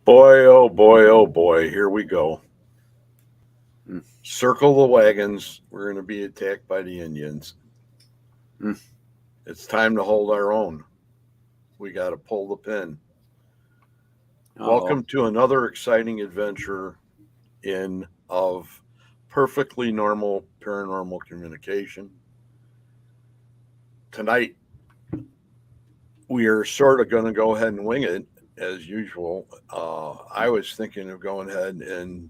Boy, oh boy, here we go. Mm, Circle the wagons. We're going to be attacked by the Indians. mm. It's time to hold our own. We got to pull the pin. Uh-oh. Welcome to another exciting adventure in of perfectly normal paranormal communication. Tonight, we are sort of going to go ahead and wing it as usual. I was thinking of going ahead and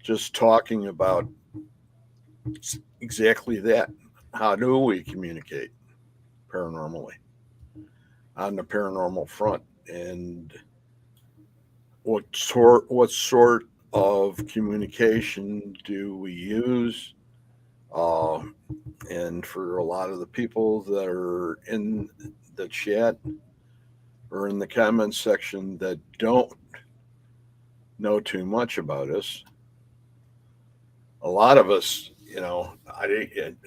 just talking about exactly that. How do we communicate paranormally on the paranormal front, and what sort of communication do we use? Uh, and for a lot of the people that are in the chat or in the comments section that don't know too much about us, a lot of us,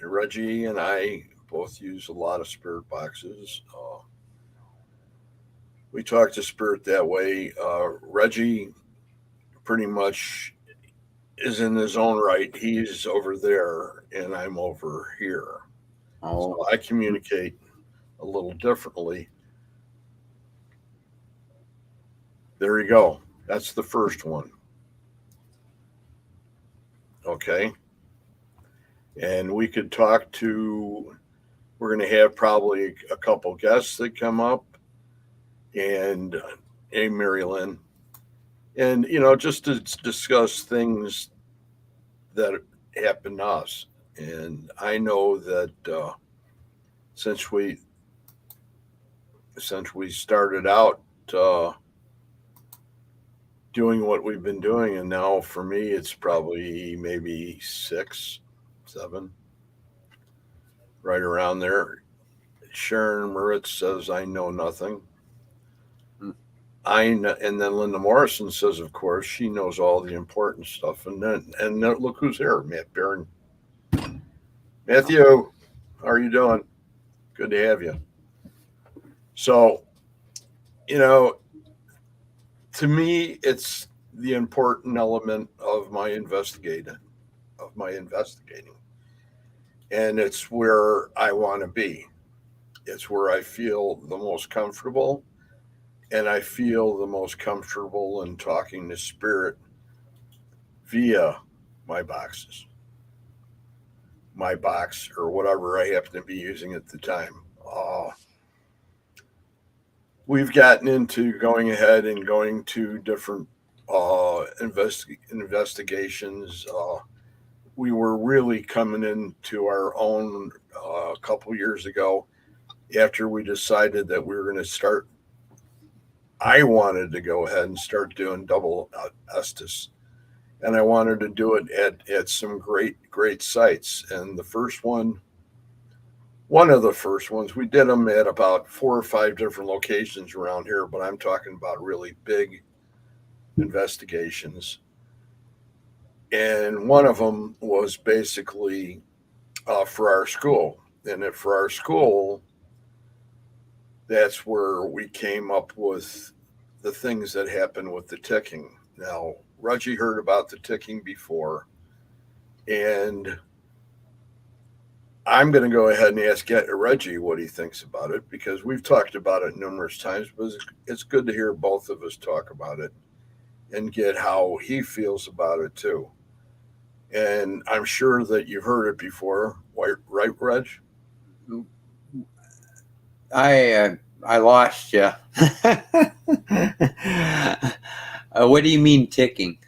Reggie and I both use a lot of spirit boxes. We talk to spirit that way. Reggie pretty much is in his own right. He's over there, and I'm over here. So Oh. I communicate a little differently. There you go. That's the first one. Okay. And we could talk to, we're going to have probably a couple guests that come up, and a Mary Lynn. And, just to discuss things that happened to us. And I know that since we since we started out uh, doing what we've been doing, and now for me it's probably maybe 6, 7, right around there. Sharon Moritz says I know nothing. Mm. And then Linda Morrison says, of course, she knows all the important stuff. And then look who's here, Matt Barron. Matthew, how are you doing? Good to have you. So, you know, to me, it's the important element of my investigating, and it's where I want to be. It's where I feel the most comfortable, and I feel the most comfortable in talking to spirit via my boxes, my box, or whatever I happen to be using at the time. We've gotten into going ahead and going to different investigations. We were really coming into our own a couple years ago after we decided that we were going to start. I wanted to go ahead and start doing double Estes, and I wanted to do it at some great sites. And one of the first ones, we did them at about 4 or 5 different locations around here, but I'm talking about really big investigations. And one of them was basically for our school. And for our school, that's where we came up with the things that happened with the ticking. Now, Reggie heard about the ticking before, and I'm going to go ahead and ask Reggie what he thinks about it, because we've talked about it numerous times, but it's good to hear both of us talk about it and get how he feels about it too. And I'm sure that you've heard it before, right, Reg? I lost you. What do you mean ticking?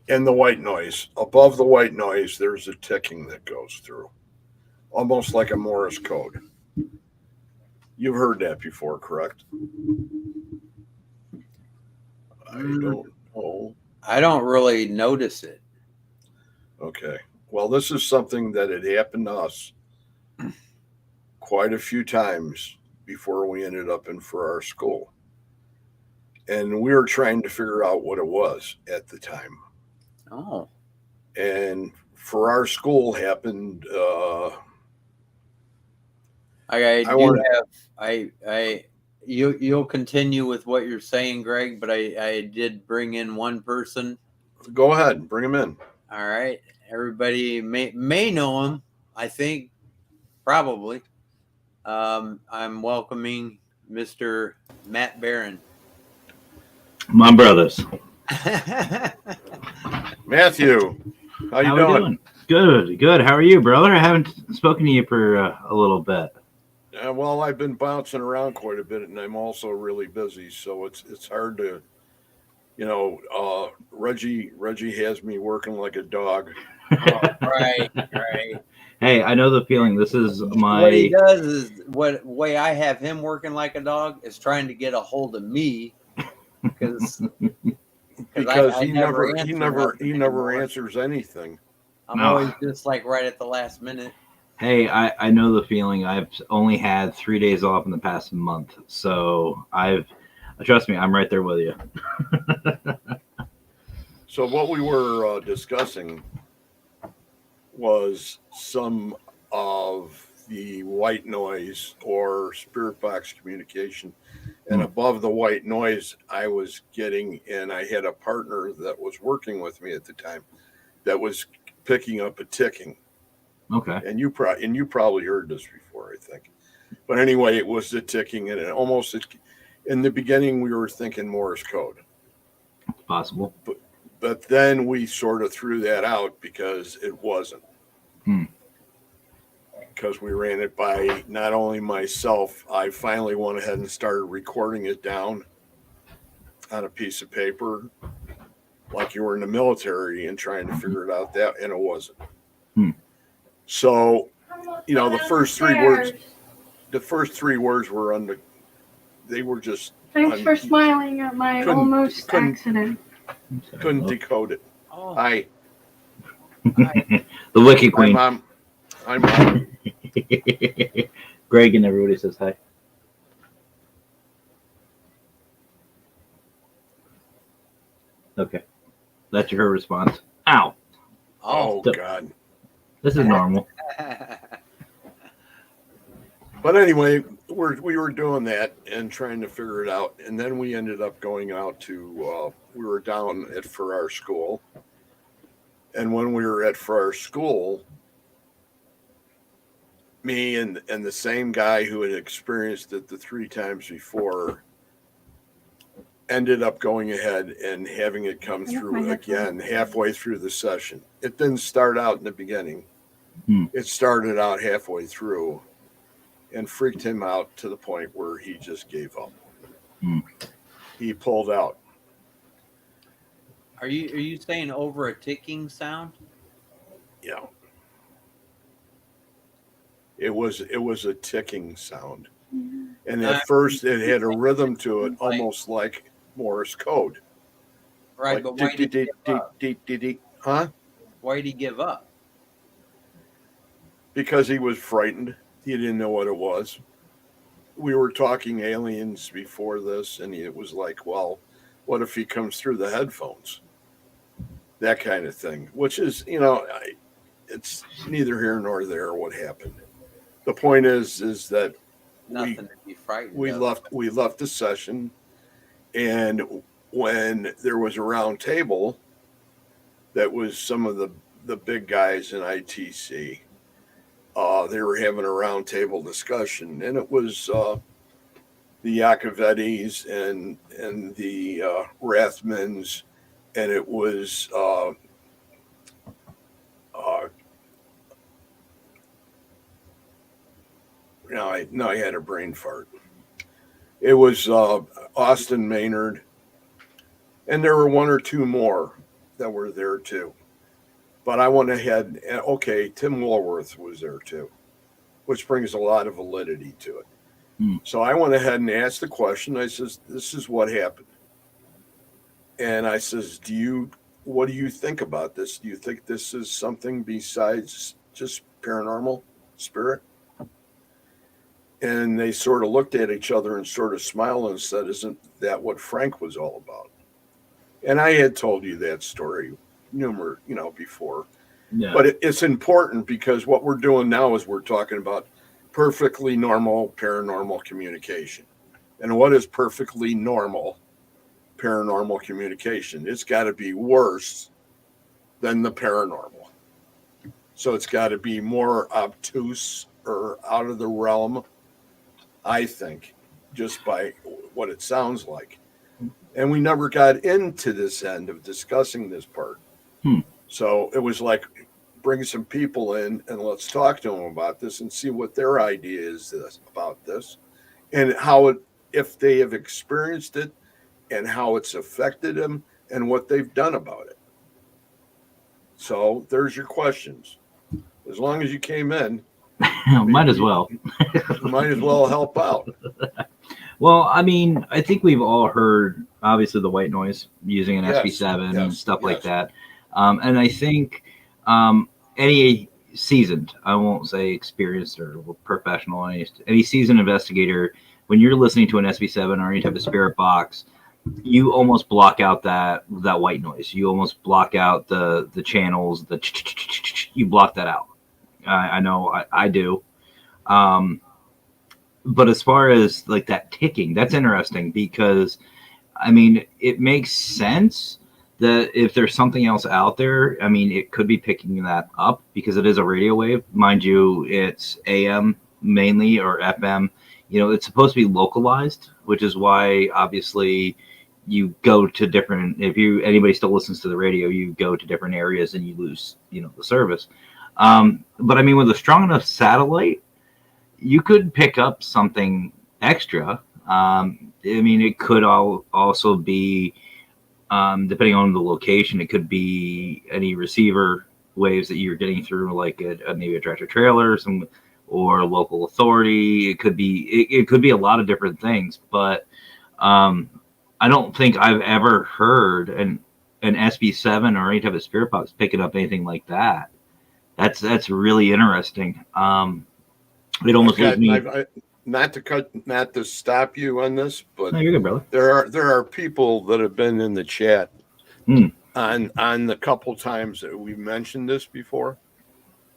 In the white noise, above the white noise, there's a ticking that goes through, almost like a Morse code. You've heard that before, correct? I Mm, don't know. I don't really notice it. Okay. Well, this is something that had happened to us quite a few times before we ended up in for our school. And we were trying to figure out what it was at the time. Oh, And for our school happened, I I do want have I you'll continue with what you're saying, Greg, but I did bring in one person. Go ahead, bring him in. All right. Everybody may know him, I think, probably. I'm welcoming Mr. Matt Barron. My brothers. Matthew, how you we doing? Good. How are you, brother? I haven't spoken to you for a little bit. Well, I've been bouncing around quite a bit, and I'm also really busy, so it's hard to, Reggie has me working like a dog. Oh, right. Hey, I know the feeling. This is What he my. does is what way I have him working like a dog is trying to get a hold of me because he never answers anything. I'm always just like right at the last minute. Hey, I know the feeling. I've only had 3 days off in the past month, so trust me, I'm right there with you. So what we were discussing was some of the white noise or spirit box communication. And above the white noise I was getting, and I had a partner that was working with me at the time that was picking up a ticking. Okay. And you probably heard this before, I think. But anyway, it was the ticking, and in the beginning we were thinking Morse code. It's possible. But then we sort of threw that out because it wasn't. Because we ran it by not only myself, I finally went ahead and started recording it down on a piece of paper like you were in the military and trying to figure it out, and it wasn't. So, the first three words were they were just. Thanks for smiling at my almost accident. Couldn't decode it. Oh. Hi. The Wiki Queen. Hi, Mom. Greg and everybody says hi. Okay. That's her response. Ow. Oh, God. This is normal. But anyway, we were doing that and trying to figure it out. And then we ended up going out to, we were down at Farrar School. And when we were at Farrar School, me and the same guy who had experienced it the 3 times before ended up going ahead and having it come through again halfway through the session. It didn't start out in the beginning. It started out halfway through and freaked him out to the point where he just gave up. He pulled out. Are you saying over a ticking sound? Yeah. It was a ticking sound. And at first it had a rhythm to it, almost like Morse code. Right, but why did he give up? Huh? Why did he give up? Because he was frightened. He didn't know what it was. We were talking aliens before this, and it was like, well, what if he comes through the headphones? That kind of thing, which is, it's neither here nor there what happened. The point is that Nothing to be frightened we of. left the session, and when there was a round table, that was some of the big guys in ITC. They were having a round table discussion, and it was the Yakovettis and the Rathmans, and it was I had a brain fart. It was Austin Maynard, and there were 1 or 2 more that were there too. But I went ahead and, okay, Tim Woolworth was there too, which brings a lot of validity to it. So I went ahead and asked the question. I says, this is what happened. And I says, what do you think about this? Do you think this is something besides just paranormal spirit? And they sort of looked at each other and sort of smiled and said, isn't that what Frank was all about? And I had told you that story before. Yeah. But it's important because what we're doing now is we're talking about perfectly normal paranormal communication. And what is perfectly normal paranormal communication? It's got to be worse than the paranormal. So it's got to be more obtuse or out of the realm, I think, just by what it sounds like. And we never got into this end of discussing this part. So it was like, bring some people in and let's talk to them about this and see what their idea is about this and how it, if they have experienced it and how it's affected them and what they've done about it. So there's your questions. As long as you came in, might as well. You might as well help out. Well, I mean, I think we've all heard, obviously, the white noise using an Yes, SB7 and stuff like yes. that. And I think any seasoned, I won't say experienced or professional, any seasoned investigator, when you're listening to an SB7 or any type of spirit box, you almost block out that white noise. You almost block out the channels, you block that out. I know I do. But as far as like that ticking, that's interesting because, I mean, it makes sense that if there's something else out there, I mean, it could be picking that up because it is a radio wave. Mind you, it's AM mainly or FM. You know, it's supposed to be localized, which is why obviously you go to different, if anybody still listens to the radio, you go to different areas and you lose, the service. But I mean, with a strong enough satellite, you could pick up something extra. I mean, it could also be, depending on the location, it could be any receiver waves that you're getting through, like maybe a tractor trailer, or local authority. It could be a lot of different things. But I don't think I've ever heard an SB7 or any type of spirit box picking up anything like that. That's really interesting. It almost leaves me. Not to stop you on this, but No, you're good, brother. There are people that have been in the chat on the couple times that we mentioned this before,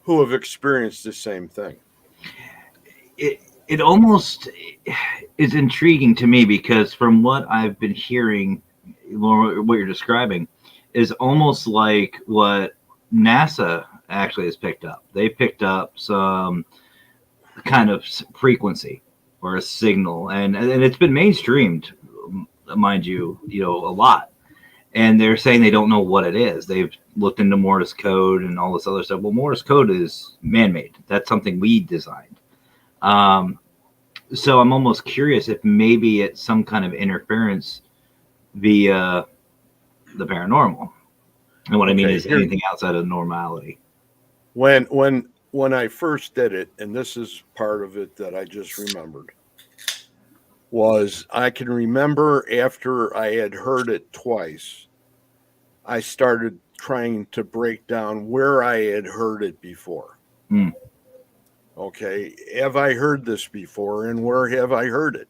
who have experienced the same thing. It almost is intriguing to me because from what I've been hearing, what you're describing is almost like what NASA actually has picked up. They picked up some kind of frequency or a signal, and it's been mainstreamed, mind you, a lot. And they're saying they don't know what it is. They've looked into Morse code and all this other stuff. Well, Morse code is man-made. That's something we designed. So I'm almost curious if maybe it's some kind of interference via the paranormal. And what I mean is anything outside of normality. When I first did it, and this is part of it that I just remembered, was I can remember after I had heard it twice, I started trying to break down where I had heard it before. Okay, have I heard this before, and where have I heard it?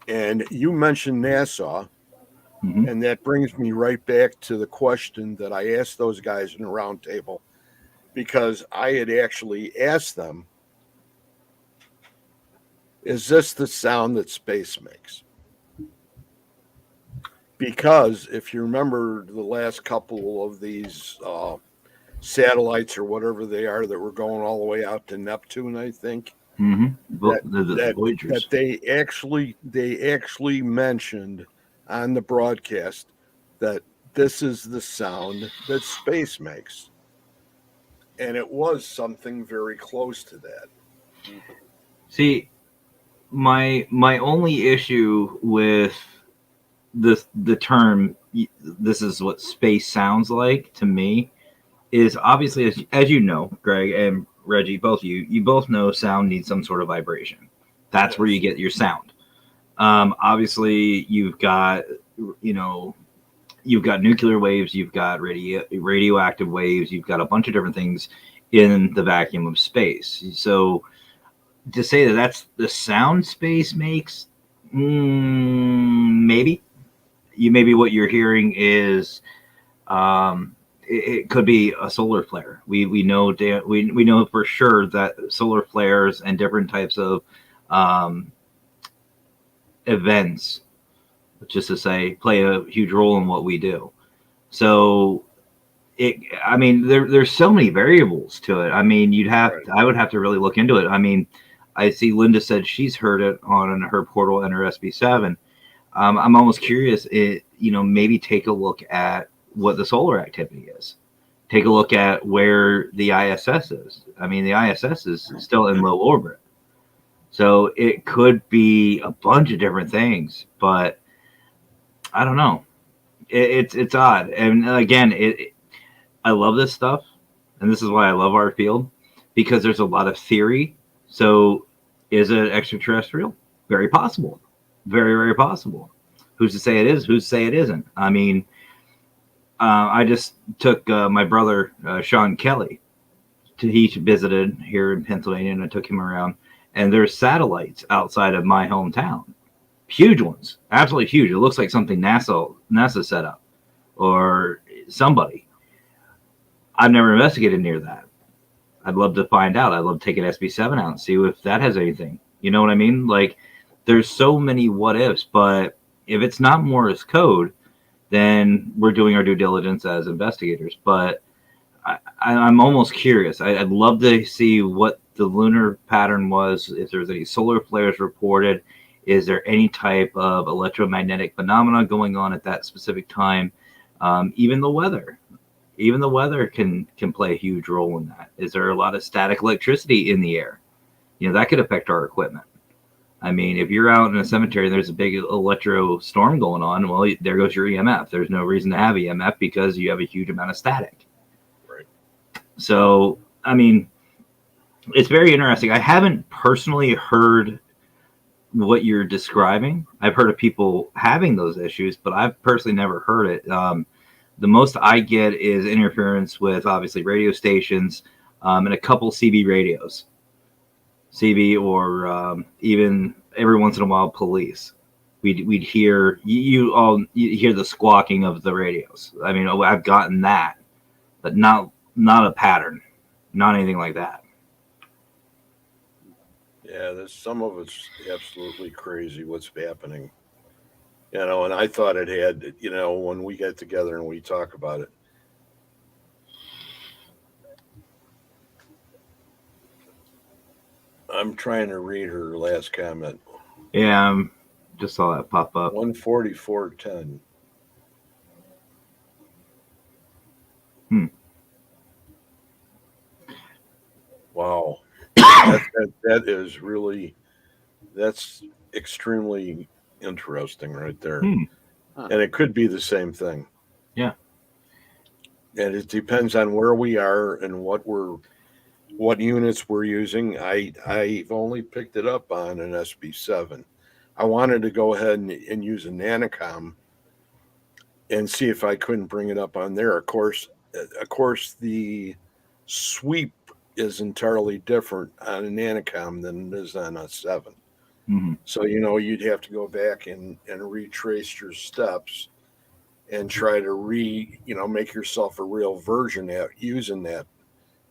And you mentioned NASA, and that brings me right back to the question that I asked those guys in the round table, because I had actually asked them, is this the sound that space makes? Because if you remember the last couple of these satellites or whatever they are that were going all the way out to Neptune, I think, that they actually mentioned on the broadcast that this is the sound that space makes. And it was something very close to that. See, my only issue with the term, this is what space sounds like to me, is obviously, as you know, Greg and Reggie, both you both know sound needs some sort of vibration. That's where you get your sound. Obviously, you've got nuclear waves, you've got radioactive waves, you've got a bunch of different things in the vacuum of space. So to say that that's the sound space makes, maybe what you're hearing is it could be a solar flare. We know for sure that solar flares and different types of events, just to say, play a huge role in what we do. So there's so many variables to it. I mean, I would have to really look into it. I mean, I see Linda said she's heard it on her portal and her SB7. I'm almost curious, maybe take a look at what the solar activity is. Take a look at where the ISS is. I mean, the ISS is still in low orbit. So it could be a bunch of different things, but I don't know. It's odd. And again, I love this stuff, and this is why I love our field, because there's a lot of theory. So is it extraterrestrial? Very possible. Very, very possible. Who's to say it is? Who's to say it isn't? I mean, I just took my brother, Sean Kelly. He visited here in Pennsylvania, and I took him around. And there's satellites outside of my hometown. Huge ones. Absolutely huge. It looks like something NASA set up or somebody. I've never investigated near that. I'd love to find out. I'd love to take an SB7 out and see if that has anything. You know what I mean? Like, there's so many what ifs, but if it's not Morse code, then we're doing our due diligence as investigators. But I'm almost curious. I'd love to see what the lunar pattern was, if there's any solar flares reported. Is there any type of electromagnetic phenomena going on at that specific time? Even the weather. Even the weather can play a huge role in that. Is there a lot of static electricity in the air? That could affect our equipment. I mean, if you're out in a cemetery and there's a big electro storm going on, well, there goes your EMF. There's no reason to have EMF because you have a huge amount of static. Right. So, I mean, it's very interesting. I haven't personally heard what you're describing. I've heard of people having those issues, but I've personally never heard it. The most I get is interference with, obviously, radio stations and a couple CB radios. CB or even every once in a while police. We'd hear you hear the squawking of the radios. I mean, I've gotten that, but not a pattern, not anything like that. Yeah, some of it's absolutely crazy what's happening. And I thought it had, when we get together and we talk about it. I'm trying to read her last comment. Yeah, just saw that pop up. 144.10. Wow. That is really, that's extremely interesting right there. And it could be the same thing. Yeah. And it depends on where we are and what units we're using. I've only picked it up on an SB7. I wanted to go ahead and use a Nanocom and see if I couldn't bring it up on there. Of course, the sweep is entirely different on a Nanocom than it is on a 7. Mm-hmm. So, you'd have to go back and retrace your steps and try to make yourself a real version at using that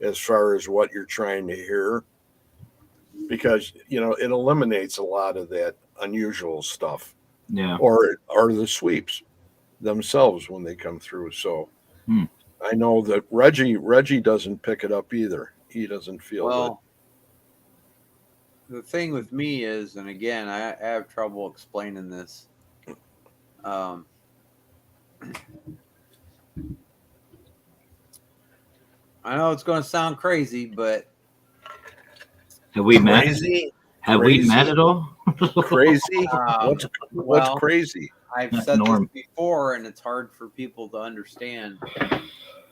as far as what you're trying to hear. Because, it eliminates a lot of that unusual stuff. Yeah. Or the sweeps themselves when they come through. So I know that Reggie doesn't pick it up either. He doesn't feel well. The thing with me is, and again, I have trouble explaining this. I know it's going to sound crazy, but have we met? Crazy? Have we met at all? Crazy? What's crazy? I've said this before, and it's hard for people to understand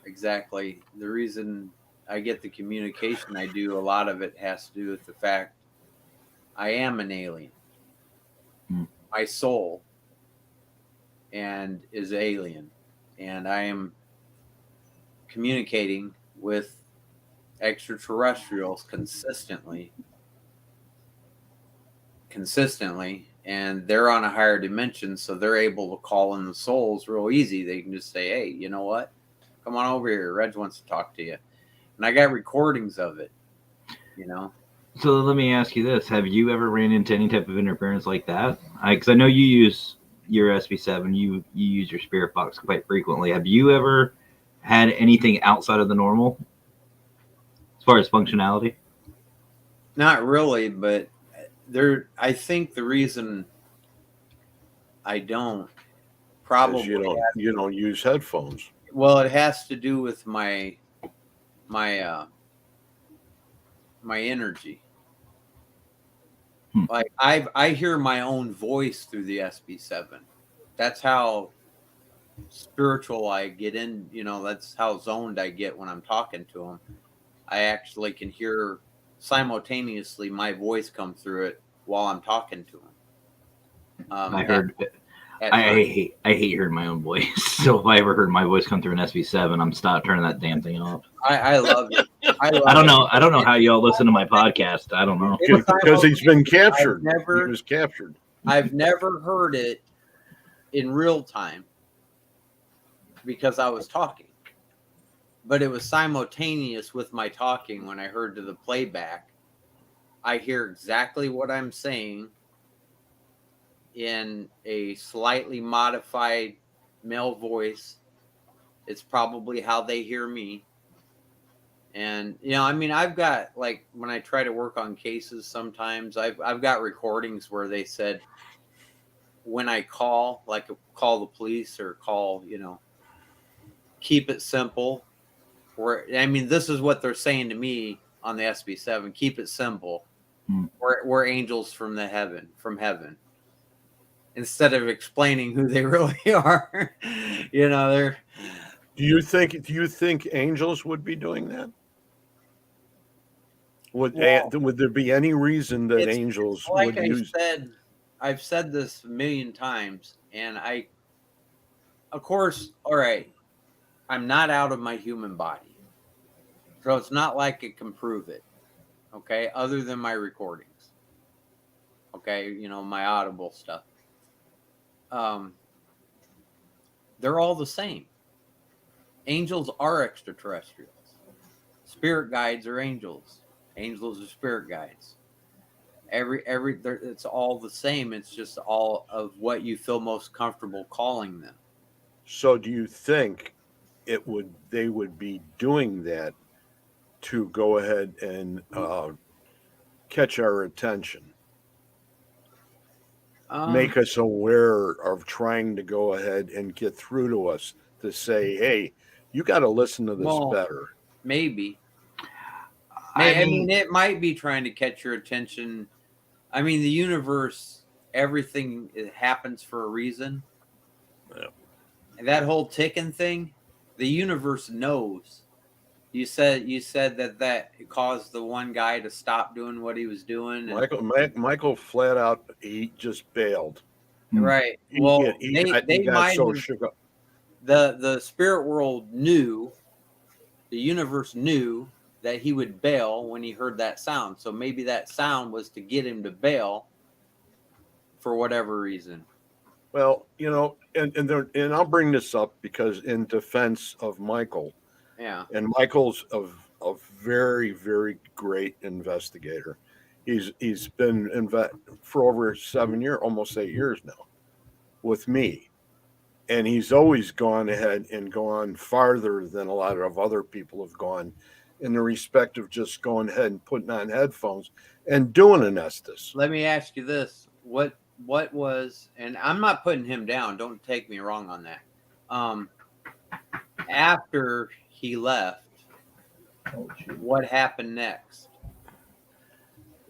exactly the reason I get the communication I do. A lot of it has to do with the fact I am an alien. My soul is alien, and I am communicating with extraterrestrials consistently, and they're on a higher dimension, so they're able to call in the souls real easy. They can just say, "Hey, you know what? Come on over here. Reg wants to talk to you." And I got recordings of it, So let me ask you this: have you ever ran into any type of interference like that? Because I know you use your SB7, you use your spirit box quite frequently. Have you ever had anything outside of the normal as far as functionality? Not really, but I think the reason I don't Because probably you don't use headphones. well, it has to do with my my my energy. Like I hear my own voice through the SB7. That's how spiritual I get in. That's how zoned I get when I'm talking to him. I actually can hear simultaneously my voice come through it while I'm talking to him. I heard. At I times. hate hearing my own voice. So if I ever heard my voice come through an SB7, I'm turning that damn thing off. I love it. I don't know. I don't know how y'all listen to my podcast. I don't know. Because he's been captured. He was captured. I've never heard it in real time because I was talking, but it was simultaneous with my talking. When I heard to the playback, I hear exactly what I'm saying in a slightly modified male voice. It's probably how they hear me. And I mean, I've got, like, when I try to work on cases, sometimes I've got recordings where they said, when I call, like call the police or call, keep it simple. I mean, this is what they're saying to me on the SB7: keep it simple. We're angels from heaven. Instead of explaining who they really are, they're. Do you think angels would be doing that? Would there be any reason that angels like would use? I've said this a million times, and of course, all right, I'm not out of my human body, so it's not like it can prove it. Okay, other than my recordings. Okay, my audible stuff. They're all the same. Angels are extraterrestrials. Spirit guides are angels. Angels are spirit guides. It's all the same. It's just all of what you feel most comfortable calling them. So do you think they would be doing that to go ahead and catch our attention, make us aware of trying to go ahead and get through to us to say, hey, you got to listen to this better? Maybe. I mean, it might be trying to catch your attention. I mean, the universe, everything happens for a reason. Yeah. And that whole ticking thing, the universe knows. You said that caused the one guy to stop doing what he was doing. Michael flat out, he just bailed. Right. He might so shook up. The spirit world knew, the universe knew that he would bail when he heard that sound. So maybe that sound was to get him to bail for whatever reason. Well, and I'll bring this up because in defense of Michael, and Michael's a very, very great investigator. He's been for over 7 years, almost 8 years now, with me, and he's always gone ahead and gone farther than a lot of other people have gone in the respect of just going ahead and putting on headphones and doing an Estes. Let me ask you this: what was, and I'm not putting him down, don't take me wrong on that. After he left, what happened next?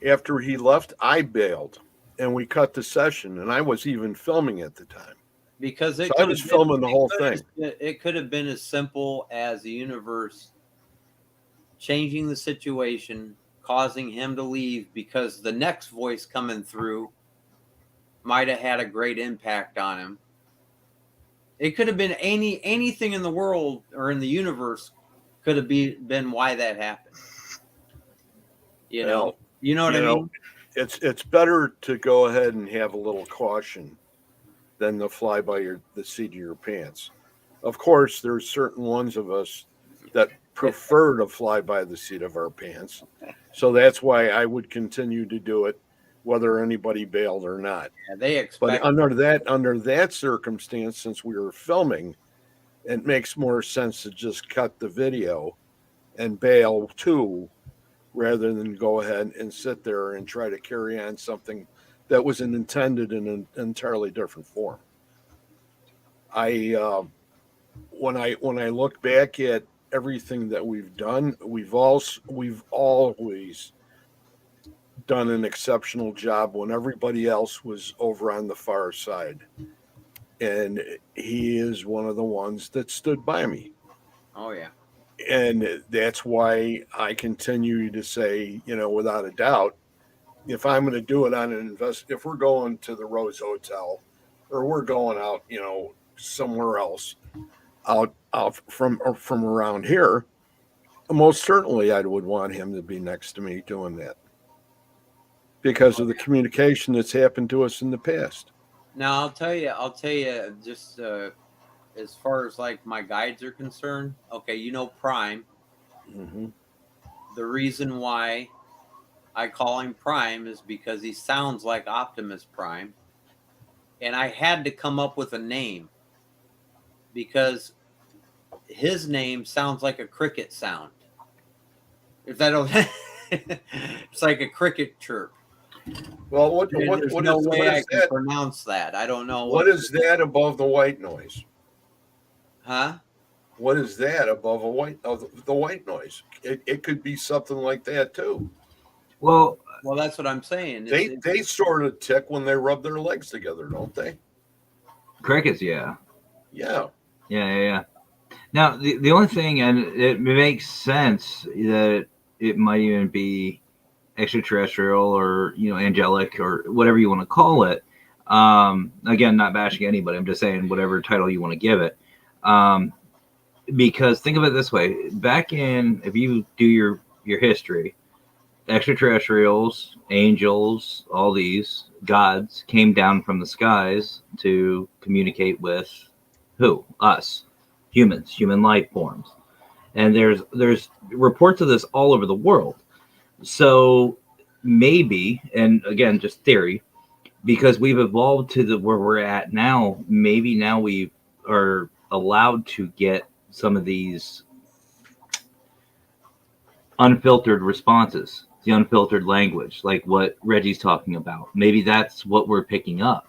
After he left, I bailed and we cut the session, and I was even filming at the time. Because I was filming the whole thing. It could have been as simple as the universe changing the situation, causing him to leave, because the next voice coming through might have had a great impact on him. It could have been anything in the world or in the universe could have been why that happened. You know what I mean? It's better to go ahead and have a little caution than to fly by the seat of your pants. Of course, there's certain ones of us that prefer to fly by the seat of our pants. So that's why I would continue to do it, whether anybody bailed or not. Yeah, they But expect. under that circumstance, since we were filming, it makes more sense to just cut the video and bail too, rather than go ahead and sit there and try to carry on something that was intended in an entirely different form. When I look back at everything that we've done, we've always done an exceptional job when everybody else was over on the far side. And he is one of the ones that stood by me. Oh yeah. And that's why I continue to say, without a doubt, if I'm going to do it on if we're going to the Rose Hotel or we're going out, somewhere else out from around here, most certainly I would want him to be next to me doing that because of the communication that's happened to us in the past. Now I'll tell you, just as far as like my guides are concerned. Okay, Prime. Mm-hmm. The reason why I call him Prime is because he sounds like Optimus Prime, and I had to come up with a name because his name sounds like a cricket sound. If that don't, it's like a cricket chirp. Well, There's no way I can pronounce that. I don't know. What is that above the white noise? Huh? What is that above the white noise? It could be something like that too. Well, that's what I'm saying. They sort of tick when they rub their legs together, don't they? crickets, yeah. Yeah. Now, the only thing, and it makes sense that it might even be extraterrestrial or angelic or whatever you want to call it. Again, not bashing anybody. I'm just saying whatever title you want to give it. Because think of it this way: back in, if you do your history, extraterrestrials, angels, all these gods came down from the skies to communicate with who? Us, humans, human life forms. And there's reports of this all over the world. So maybe, and again, just theory, because we've evolved to where we're at now, maybe now we are allowed to get some of these unfiltered responses, the unfiltered language, like what Reggie's talking about. Maybe that's what we're picking up.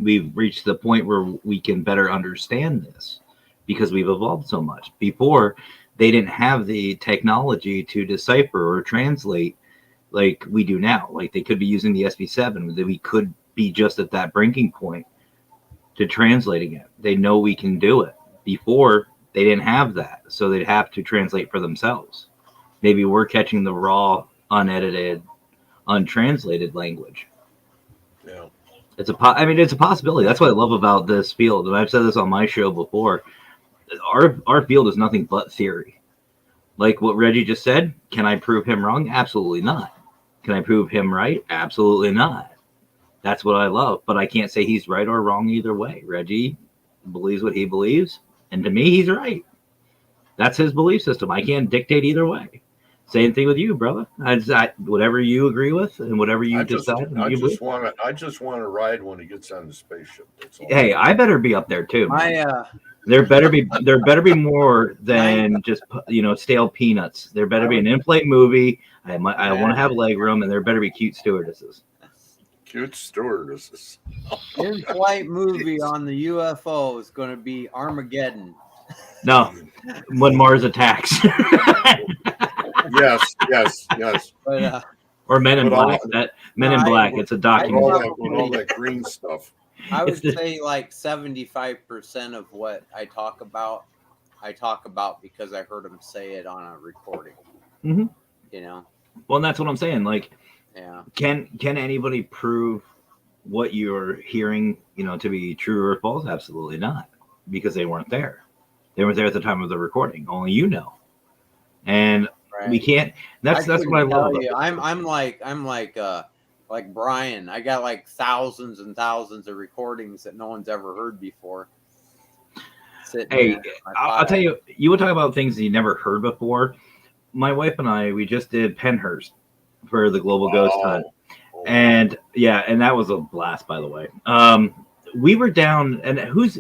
We've reached the point where we can better understand this because we've evolved so much. Before, they didn't have the technology to decipher or translate like we do now. Like they could be using the SV7, that we could be just at that breaking point to translate again. They know we can do it. Before, they didn't have that, so they'd have to translate for themselves. Maybe we're catching the raw, unedited, untranslated language. Yeah. It's a possibility. That's what I love about this field, and I've said this on my show before. Our field is nothing but theory. Like what Reggie just said, can I prove him wrong? Absolutely not. Can I prove him right? Absolutely not. That's what I love, but I can't say he's right or wrong either way. Reggie believes what he believes, and to me, he's right. That's his belief system. I can't dictate either way. Same thing with you, brother. Whatever you agree with and whatever you decide. I just want to ride when he gets on the spaceship. That's all. Hey, I better be up there too. There better be more than just stale peanuts. There better be an in-flight movie. I want to have leg room, and there better be cute stewardesses. Cute stewardesses. In-flight movie on the UFO is going to be Armageddon. No, when Mars attacks. Yes. But, or Men in Black. Men in Black. It's a documentary. With all that green stuff. I would say like 75% of what I talk about because I heard him say it on a recording. Mm-hmm. Well, and that's what I'm saying. Like, yeah. Can anybody prove what you're hearing, to be true or false? Absolutely not, because they weren't there. They weren't there at the time of the recording. Only you know, and we can't. That's what I love. I'm like Brian. I got like thousands and thousands of recordings that no one's ever heard before. sitting Hey, there. My I'll tell file. you, you would talk about things you never heard before. My wife and I, we just did Penhurst for the Global Ghost Hunt. Oh. And yeah, and that was a blast, by the way. We were down, and who's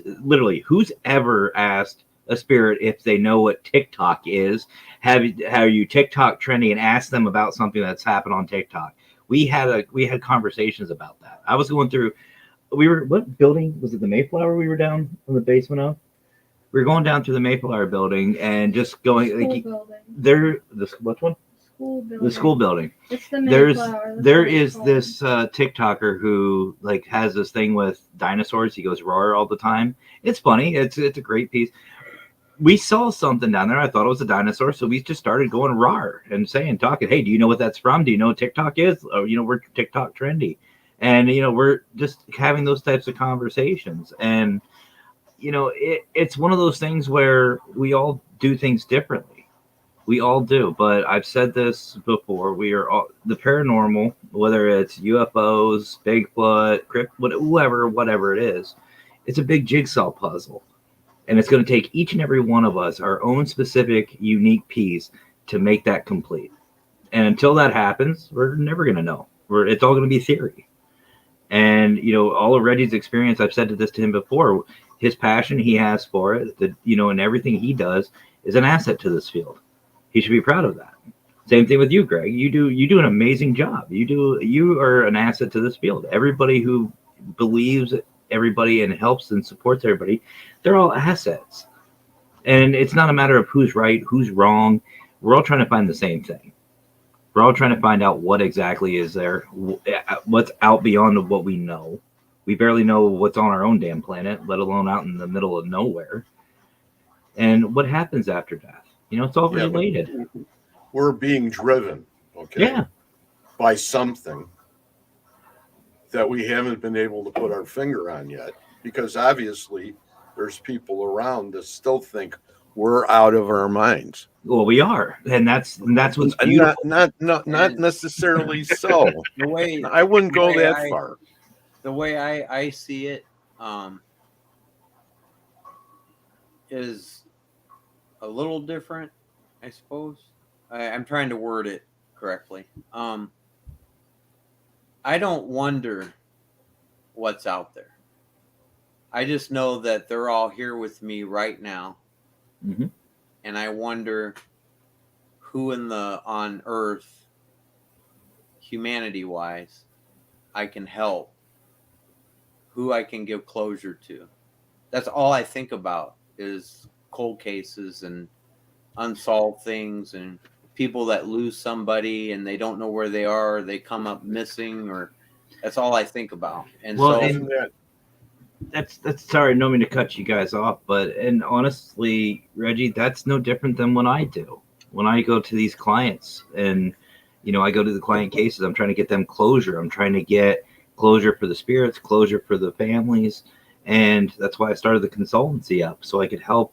ever asked a spirit if they know what TikTok is? Have you TikTok trendy and asked them about something that's happened on TikTok? We had conversations about that. I was going through. What building was it? The Mayflower we were down in the basement of. We were going down through the Mayflower building and just going. School Like, building. which one? School building. The school building. It's the There Mayflower. That's what it's is called. this TikToker who like has this thing with dinosaurs. He goes roar all the time. It's funny. It's a great piece. We saw something down there. I thought it was a dinosaur, so we just started going roar and talking. Hey, do you know what that's from? Do you know what TikTok is? Oh, we're TikTok trendy, and we're just having those types of conversations. And it's one of those things where we all do things differently. We all do, but I've said this before. We are all the paranormal, whether it's UFOs, Bigfoot, crypt, whatever it is. It's a big jigsaw puzzle, and it's going to take each and every one of us our own specific, unique piece to make that complete. And until that happens, we're never going to know. It's all going to be theory. And all of Reggie's experience, I've said this to him before. His passion he has for it, and everything he does is an asset to this field. He should be proud of that. Same thing with you, Greg. You do an amazing job. You are an asset to this field. Everybody who believes everybody and helps and supports everybody, they're all assets. And it's not a matter of who's right, who's wrong. We're all trying to find the same thing. We're all trying to find out what exactly is there, what's out beyond what we know. We barely know what's on our own damn planet, let alone out in the middle of nowhere. And what happens after death. It's all related. We're being driven, okay, Yeah. by something that we haven't been able to put our finger on yet, because obviously there's people around that still think we're out of our minds. Well, we are, and that's what's beautiful. Not necessarily so. The way I wouldn't go that I- far. the way I see it is a little different, I suppose. I'm trying to word it correctly. I don't wonder what's out there. I just know that they're all here with me right now. Mm-hmm. And I wonder who on Earth, humanity-wise, I can help, who I can give closure to. That's all I think about is cold cases and unsolved things and people that lose somebody and they don't know where they are, or they come up missing, or that's all I think about. And Well, so and that's sorry, I don't mean to cut you guys off, and honestly, Reggie, that's no different than what I do. When I go to these clients and I go to the client cases, I'm trying to get them closure. I'm trying to get closure for the spirits, closure for the families. And that's why I started the consultancy up, so I could help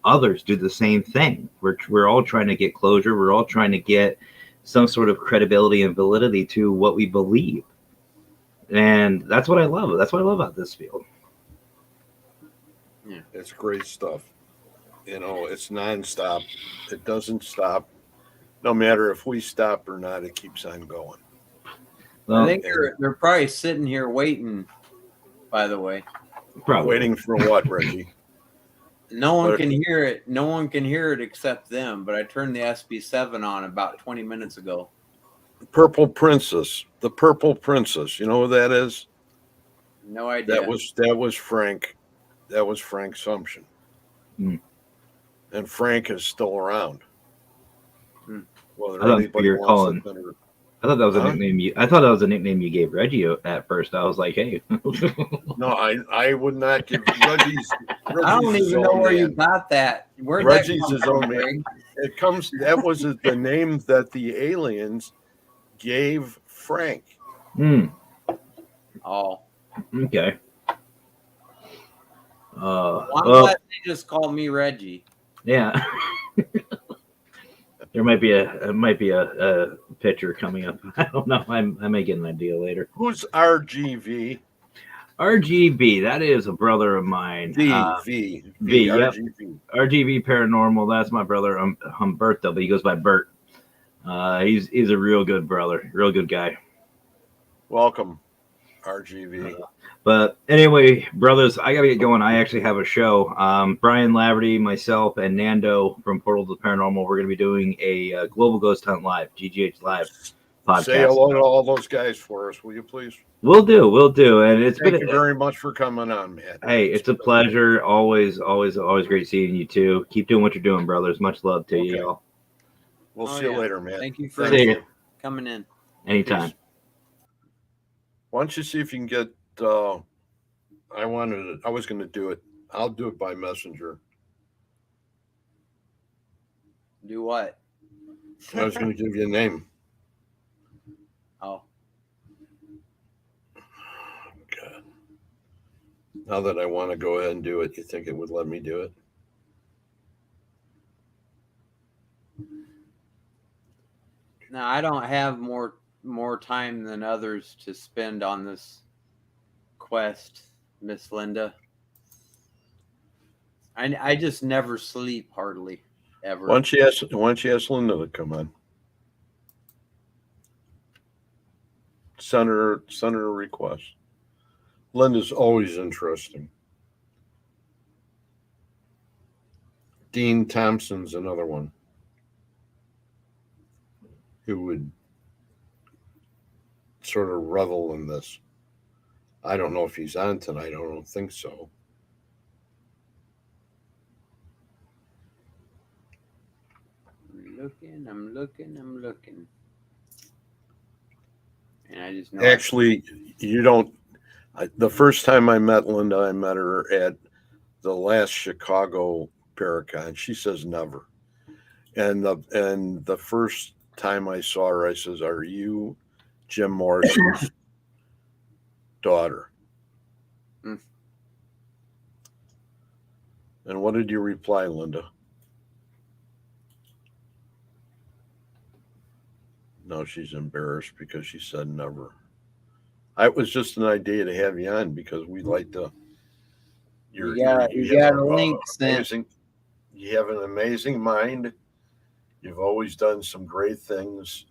others do the same thing. We're all trying to get closure. We're all trying to get some sort of credibility and validity to what we believe. And that's what I love. That's what I love about this field. yeah. It's great stuff. It's nonstop. It doesn't stop. No matter if we stop or not, it keeps on going. Well, I think they're probably sitting here waiting, by the way. probably. Waiting for what, Reggie? No one can hear it. No one can hear it except them. But I turned the SB7 on about 20 minutes ago. Purple Princess. The Purple Princess. You know who that is? No idea. That was Frank. That was Frank Sumption. Hmm. And Frank is still around. Whether I thought anybody you were wants calling. it or I thought that was a nickname. I thought that was a nickname you gave Reggie at first. I was like, hey. no, I would not give Reggie's. I don't even know where you got that. Where'd Reggie's that come his from, own Greg? man. It comes. That was the name that the aliens gave Frank. Oh, Okay. well, I'm glad they just called me Reggie. Yeah. There might be a picture coming up. I don't know. I may get an idea later. Who's RGV? RGB, that is a brother of mine. V, Yep. RGV. RGB Paranormal, that's my brother Humberto, but he goes by Bert. He's a real good brother, real good guy. Welcome, RGV. But anyway, brothers, I gotta get going. I actually have a show. Brian Laverty, myself, and Nando from Portal to the Paranormal, we're gonna be doing a Global Ghost Hunt Live, GGH Live podcast. Say hello to all those guys for us, will you please? We'll do. And thank you very much for coming on, man. Hey, it's a pleasure. Always great seeing you too. Keep doing what you're doing, brothers. Much love to you all. We'll see you later, man. Thank you for coming in. Anytime. Peace. Why don't you see if you can get I was going to do it. I'll do it by messenger. Do what? I was going to give you a name. Oh. God. Now that I want to go ahead and do it, you think it would let me do it? No, I don't have more time than others to spend on this quest, Miss Linda. I just never sleep hardly ever. Why don't you ask Linda to come on? Send her a request. Linda's always interesting. Dean Thompson's another one who would sort of revel in this. I don't know if he's on tonight. I don't think so. I'm looking. And I just know. Actually, you don't. The first time I met Linda, I met her at the last Chicago Paracon. She says never. And the first time I saw her, I says, "Are you Jim Morrison's daughter?" Mm. And what did you reply, Linda? No, she's embarrassed because she said never. It was just an idea to have you on because we like to. You got a link sent. You have an amazing mind. You've always done some great things.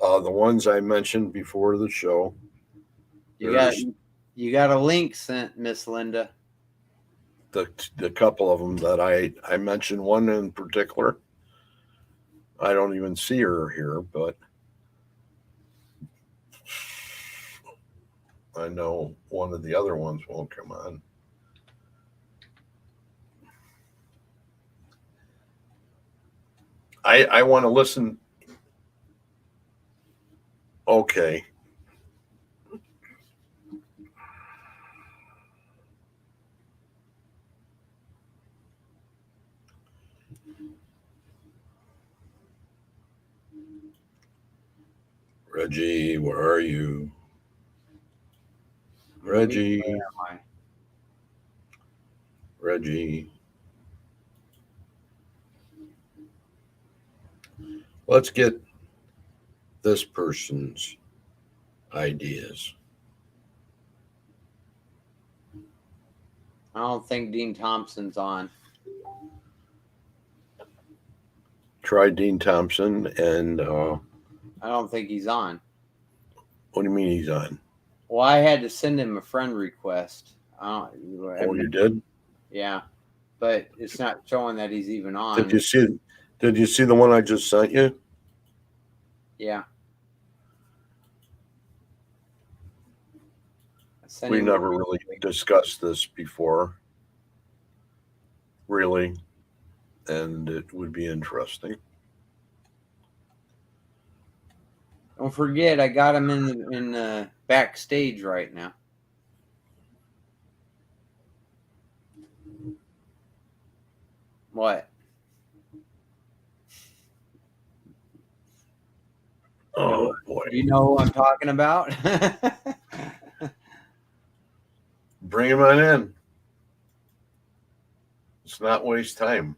The ones I mentioned before the show. You got a link sent, Miss Linda. The couple of them that I mentioned, one in particular. I don't even see her here, but I know one of the other ones won't come on. I want to listen. Okay. Reggie, where are you? Reggie. Reggie. Let's get this person's ideas. I don't think Dean Thompson's on. Try Dean Thompson and I don't think he's on. what do you mean he's on? Well, I had to send him a friend request. You did? Yeah, but it's not showing that he's even on. Did you see the one I just sent you? Yeah. We never really discussed this before, really, and it would be interesting. Don't forget, I got him in the backstage right now. What? Oh boy! You know who I'm talking about? Bring him on in. Let's not waste time.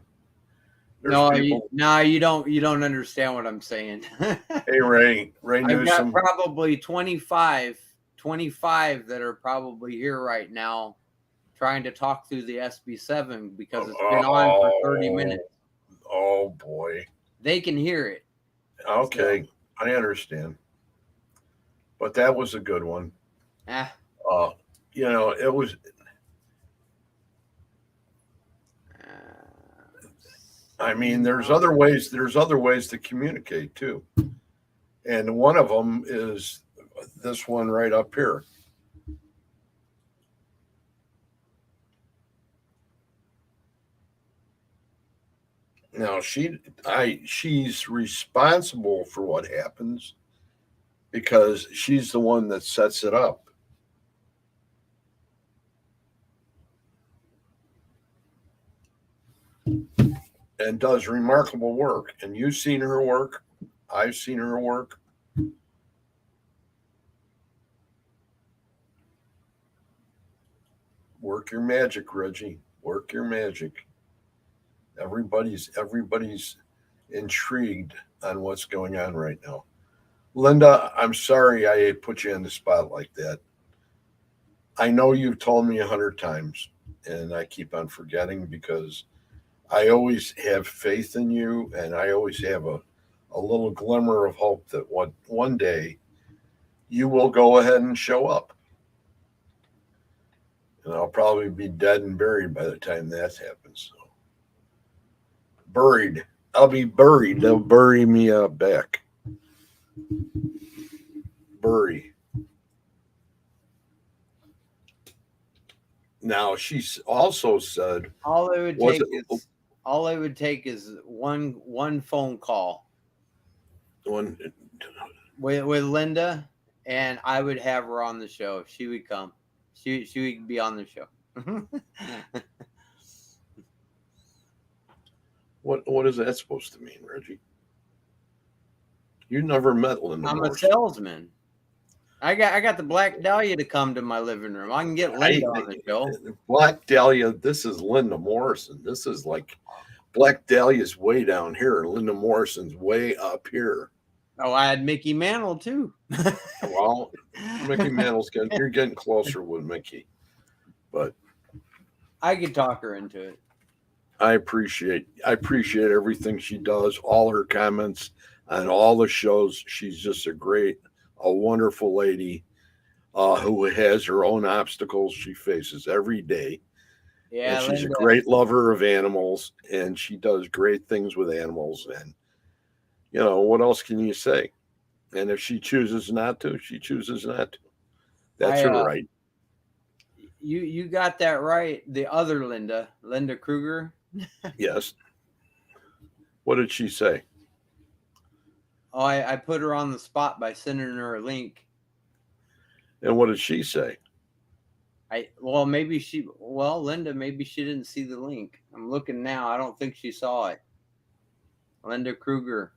You don't understand what I'm saying. Hey, Ray I've got probably 25 25 that are probably here right now trying to talk through the SB7 because it's been on for 30 minutes. Oh boy. They can hear it. Okay, I understand. But that was a good one. It was. I mean, there's other ways. There's other ways to communicate too, and one of them is this one right up here. Now she's responsible for what happens because she's the one that sets it up. And does remarkable work. And you've seen her work. I've seen her work. Work your magic, Reggie. Work your magic. Everybody's intrigued on what's going on right now. Linda, I'm sorry I put you on the spot like that. I know you've told me 100 times, and I keep on forgetting because I always have faith in you, and I always have a little glimmer of hope that one day you will go ahead and show up. And I'll probably be dead and buried by the time that happens. So. Buried. I'll be buried. They'll bury me back. Bury. Now, she's also said... All it would take is one phone call. One with Linda, and I would have her on the show. She would come. She would be on the show. What is that supposed to mean, Reggie? You never met Linda. I'm Morrison. a salesman. I got the Black Dahlia to come to my living room. I can get Linda on the show. Black Dahlia. This is Linda Morrison. This is like Black Dahlia's way down here, and Linda Morrison's way up here. Oh, I had Mickey Mantle too. Well, Mickey Mantle's you're getting closer with Mickey, but I could talk her into it. I appreciate everything she does, all her comments on all the shows. She's just a wonderful lady who has her own obstacles she faces every day. Yeah, and she's a great lover of animals, and she does great things with animals. And what else can you say? And if she chooses not to, she chooses not to. That's her right. You got that right. The other Linda Kruger. Yes. What did she say? Oh, I put her on the spot by sending her a link. And what did she say? Linda, maybe she didn't see the link. I'm looking now. I don't think she saw it. Linda Kruger.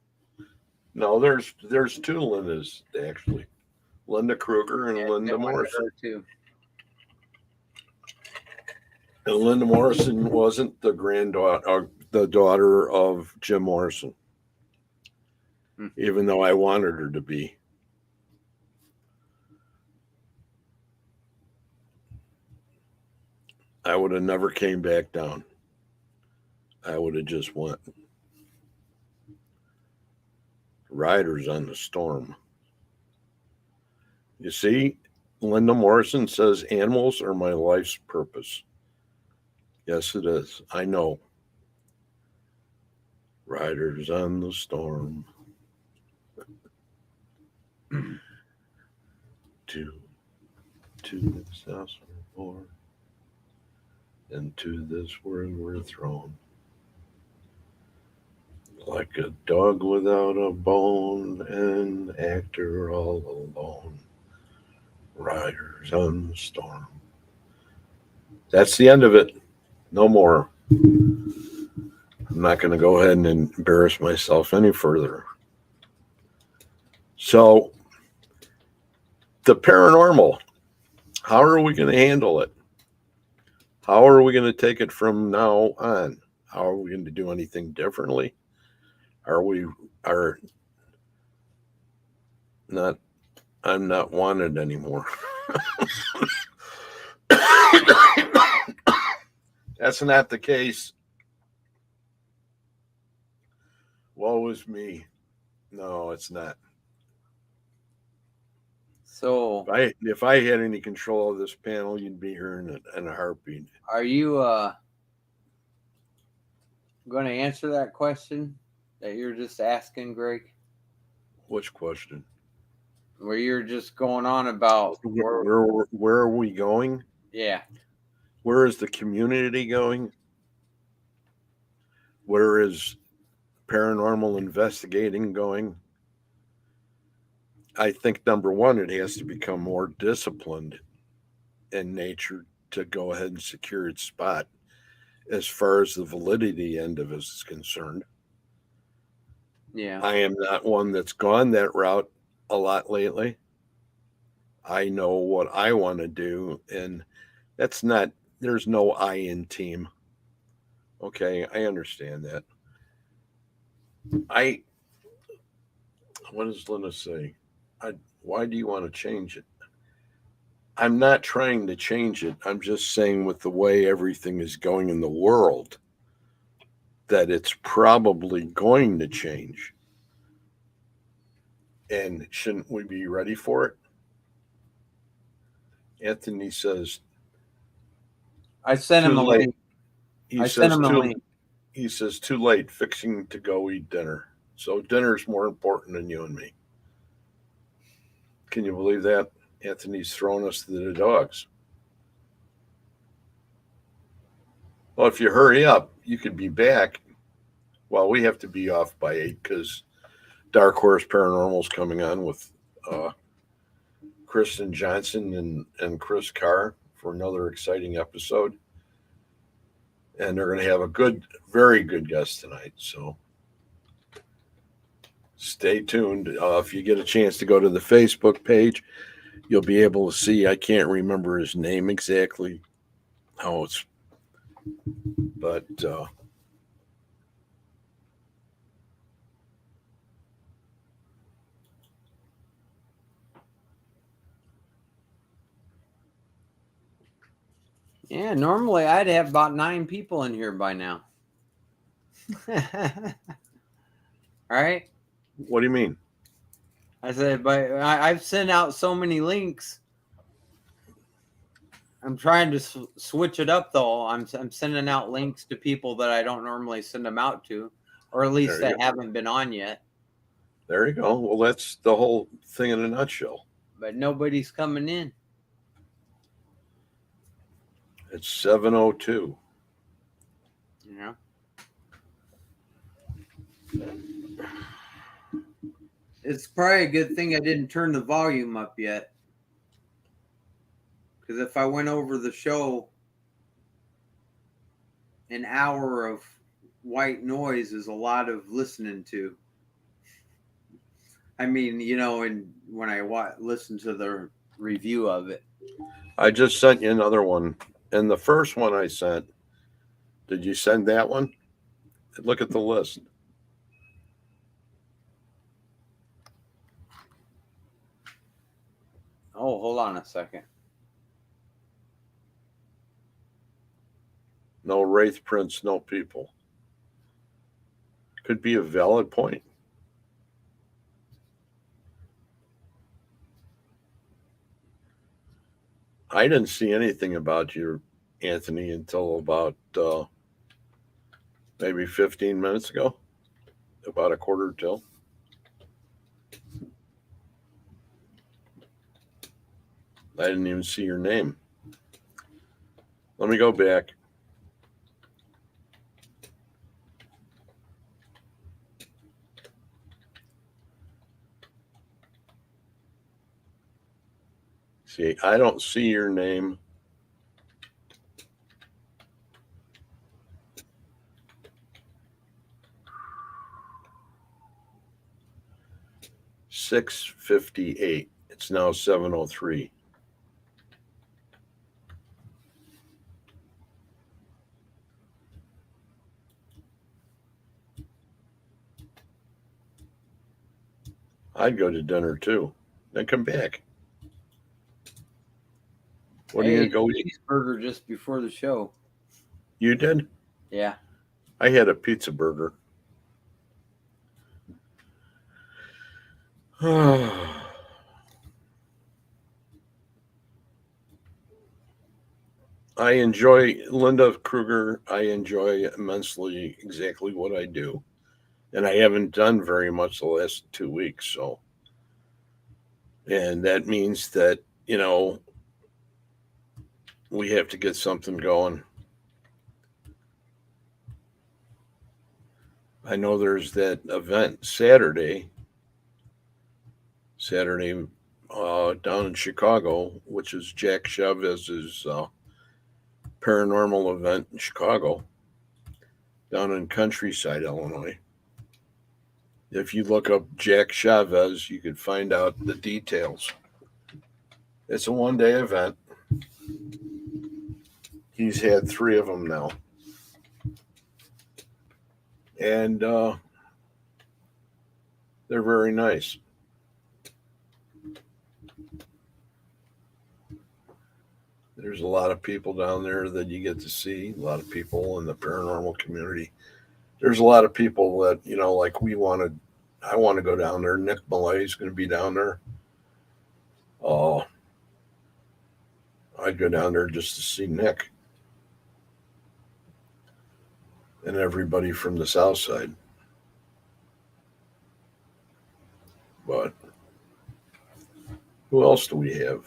No, there's two Lindas actually. Linda Kruger and Linda Morrison too. And Linda Morrison wasn't the granddaughter or the daughter of Jim Morrison. Even though I wanted her to be. I would have never came back down. I would have just went. Riders on the Storm. You see, Linda Morrison says animals are my life's purpose. Yes, it is. I know. Riders on the Storm. to this house we're born, and to this world we're thrown. Like a dog without a bone, an actor all alone. Riders on the Storm. That's the end of it. No more. I'm not going to go ahead and embarrass myself any further. So, the paranormal, how are we going to handle it? How are we going to take it from now on? How are we going to do anything differently? I'm not wanted anymore. That's not the case. Woe is me. No, it's not. So, If I had any control of this panel, you'd be here in a heartbeat. are you going to answer that question that you're just asking, Greg? Which question? Where you're just going on about Where are we going? yeah. Where is the community going? Where is paranormal investigating going? I think number one, it has to become more disciplined in nature to go ahead and secure its spot as far as the validity end of it is concerned. Yeah. I am not one that's gone that route a lot lately. I know what I want to do, and there's no I in team. Okay, I understand that. What does Linda say? Why do you want to change it? I'm not trying to change it. I'm just saying with the way everything is going in the world, that it's probably going to change. And shouldn't we be ready for it? Anthony says, I sent him a late. link. He says too late, fixing to go eat dinner. So dinner's more important than you and me. Can you believe that? Anthony's throwing us to the dogs. Well, if you hurry up, you could be back. Well, we have to be off by 8 because Dark Horse Paranormal's coming on with Kristen Johnson and Chris Carr for another exciting episode. And they're going to have a very good guest tonight. So stay tuned. If you get a chance to go to the Facebook page, you'll be able to see. I can't remember his name exactly. But Yeah, normally I'd have about 9 people in here by now. All right. what do you mean? I said, but I've sent out so many links. I'm trying to switch it up, though. I'm sending out links to people that I don't normally send them out to, or at least that haven't been on yet. There you go. Well, that's the whole thing in a nutshell. But nobody's coming in. It's 7:02. Yeah. It's probably a good thing I didn't turn the volume up yet. Because if I went over the show, an hour of white noise is a lot of listening to. I mean, and when I listen to the review of it. I just sent you another one. And the first one I sent, did you send that one? Look at the list. Oh, hold on a second. No wraith prints, no people. Could be a valid point. I didn't see anything about you, Anthony, until about maybe 15 minutes ago, about a quarter till. I didn't even see your name. Let me go back. See, I don't see your name. $6:58. It's now 7:03. I'd go to dinner too. Then come back. What are you Hey, going to go eat? cheeseburger just before the show. You did? Yeah. I had a pizza burger. I enjoy Linda Kruger. I enjoy immensely exactly what I do. And I haven't done very much the last 2 weeks. So, and that means that, we have to get something going. I know there's that event Saturday down in Chicago, which is Jack Chavez's paranormal event in Chicago, down in Countryside, Illinois. If you look up Jack Chavez, you could find out the details. It's a 1-day event. He's had 3 of them now. And they're very nice. There's a lot of people down there that you get to see, a lot of people in the paranormal community. There's a lot of people that, like I want to go down there. Nick Millay is going to be down there. I'd go down there just to see Nick and everybody from the South Side. But who else do we have?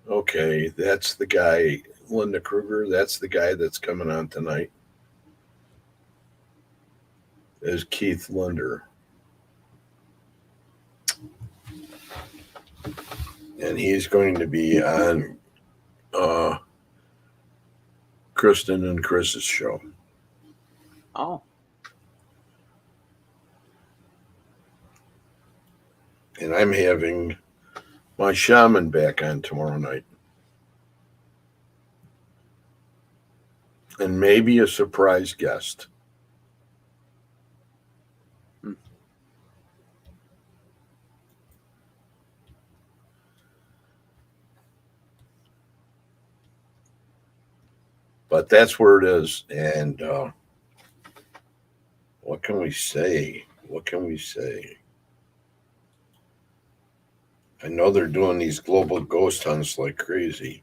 Okay, that's the guy, Linda Kruger. That's the guy that's coming on tonight. Is Keith Linder. And he's going to be on Kristen and Chris's show. Oh. And I'm having my shaman back on tomorrow night. And maybe a surprise guest. But that's where it is. And what can we say? I know they're doing these global ghost hunts like crazy.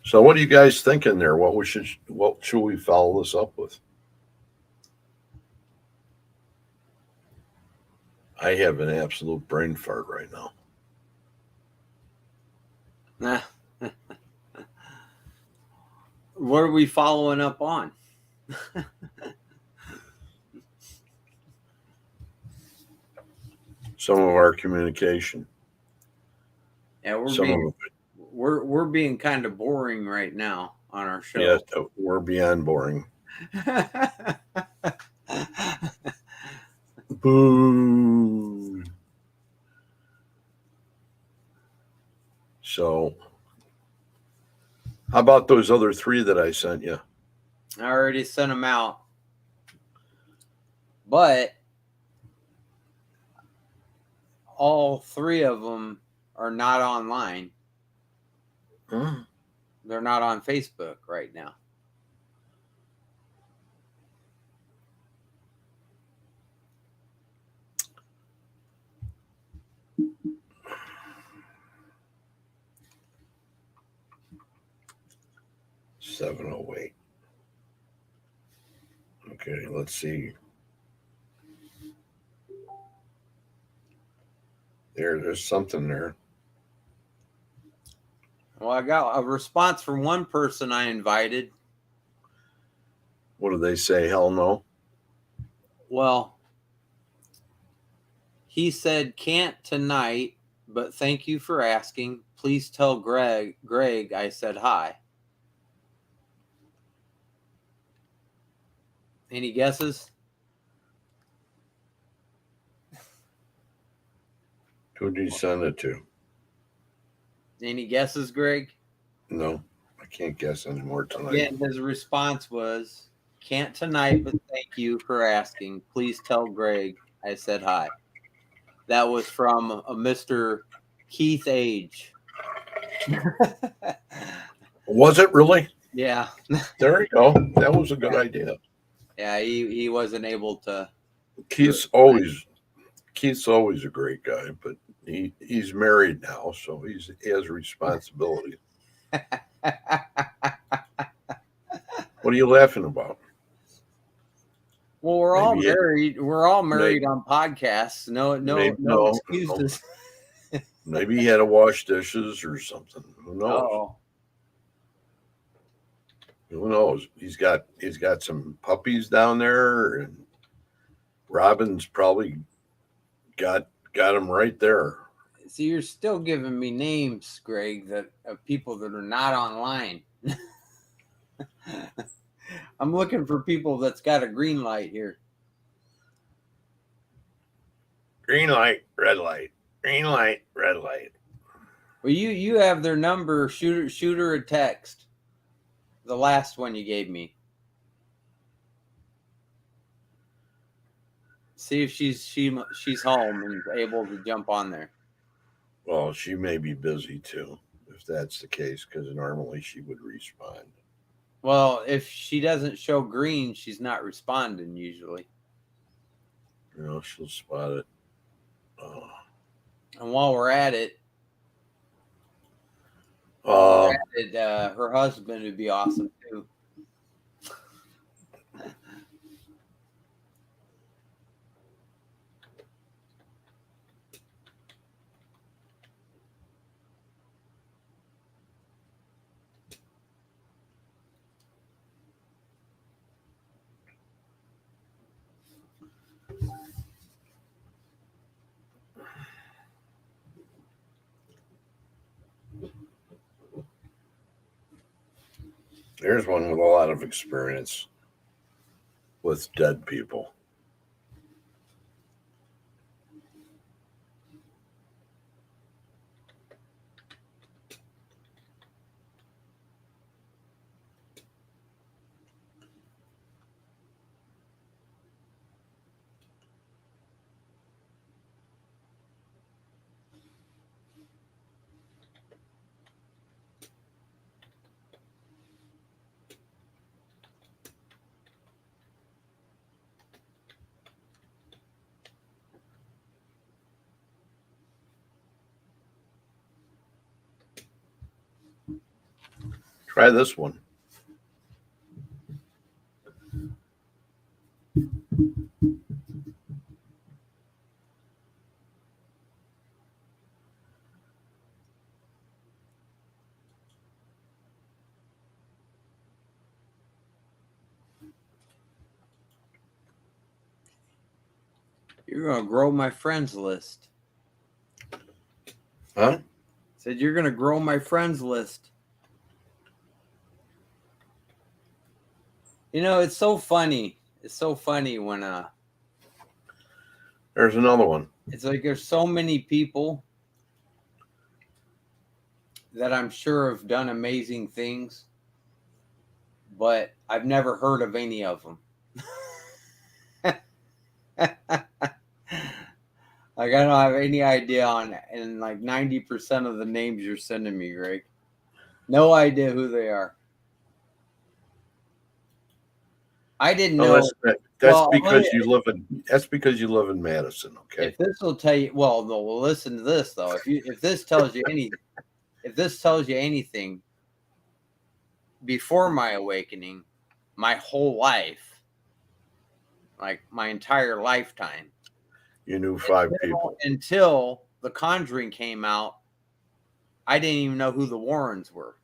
So what are you guys thinking there? What should we follow this up with? I have an absolute brain fart right now. What are we following up on? Some of our communication. Yeah, we're being kind of boring right now on our show. Yeah, we're beyond boring. Boo. So, how about those other 3 that I sent you? I already sent them out. But all 3 of them are not online. Huh? They're not on Facebook right now. $708. Okay, let's see. There's something there. Well, I got a response from one person I invited. What do they say? Hell no. Well, he said, can't tonight, but thank you for asking. Please tell Greg I said hi. Any guesses? Who did you send it to? Any guesses, Greg? No, I can't guess anymore tonight. Again, his response was, can't tonight, but thank you for asking. Please tell Greg I said hi. That was from a Mr. Keith Age. Was it really? Yeah. There you go. That was a good idea. Yeah, he wasn't able to. Keith's always a great guy, but he's married now, so he has responsibility. What are you laughing about? Well, we're all Maybe it- married. We're all married on podcasts. No excuses. Maybe he had to wash dishes or something. Who knows? Oh, Who knows? He's got some puppies down there, and Robin's probably got him right there. so you're still giving me names, Greg, that of people that are not online. I'm looking for people that's got a green light here. Green light, red light. Green light, red light. Well, you have their number. Shoot her a text. The last one you gave me. See if she's home and able to jump on there. Well, she may be busy too, if that's the case, because normally she would respond. Well, if she doesn't show green, she's not responding usually. She'll spot it. And while we're at it, her husband would be awesome too. There's one with a lot of experience with dead people. Try this one. You're gonna grow my friends list. Huh? Said you're gonna grow my friends list. It's so funny. It's so funny when There's another one. it's like there's so many people that I'm sure have done amazing things, but I've never heard of any of them. Like I don't have any idea and like 90% of the names you're sending me, Greg. No idea who they are. I didn't know. That's because you live in Madison, okay? If this will tell you, well, no, well, listen to this though. If this tells you anything, before my awakening, my whole life, like my entire lifetime, You knew 5 people. until The Conjuring came out, I didn't even know who the Warrens were.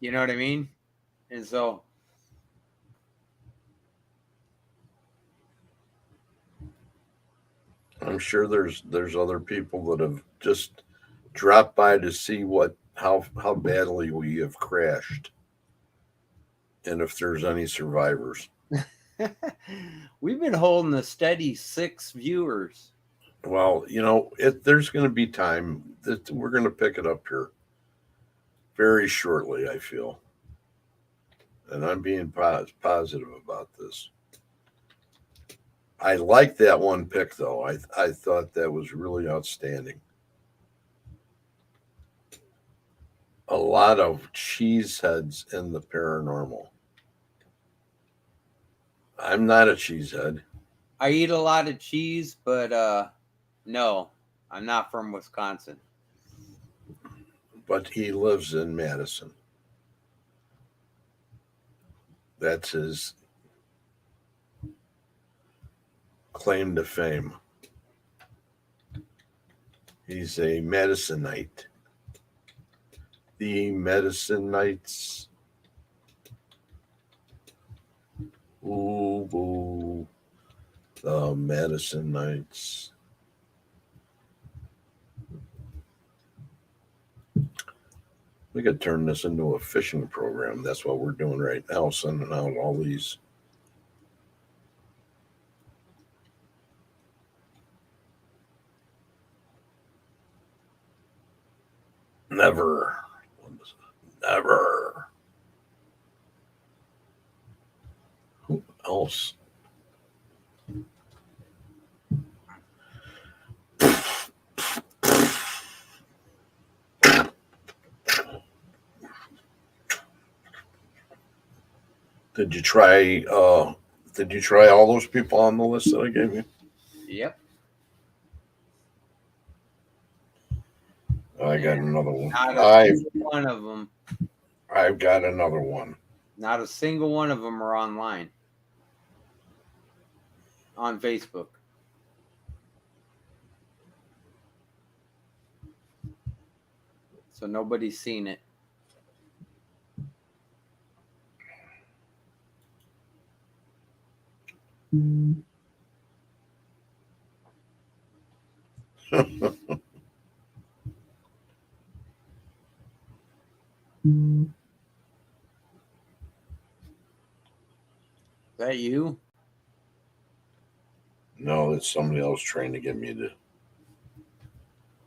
You know what I mean? And so I'm sure there's other people that have just dropped by to see how badly we have crashed, and if there's any survivors. we've been holding a steady 6 viewers. Well, there's going to be time that we're going to pick it up here very shortly, I feel. And I'm being positive about this. I like that one pick, though. I thought that was really outstanding. A lot of cheeseheads in the paranormal. I'm not a cheesehead. I eat a lot of cheese, but no, I'm not from Wisconsin. But he lives in Madison. That's his claim to fame. He's a Madisonite. The Madisonites. Ooh, boo. The Madisonites. We could turn this into a fishing program. That's what we're doing right now, sending out all these. Never. Who else? Did you try all those people on the list that I gave you? Yep. I got another one. Not a single one of them. I've got another one. Not a single one of them are online. On Facebook. So nobody's seen it. Is that you? No, it's somebody else trying to get me to.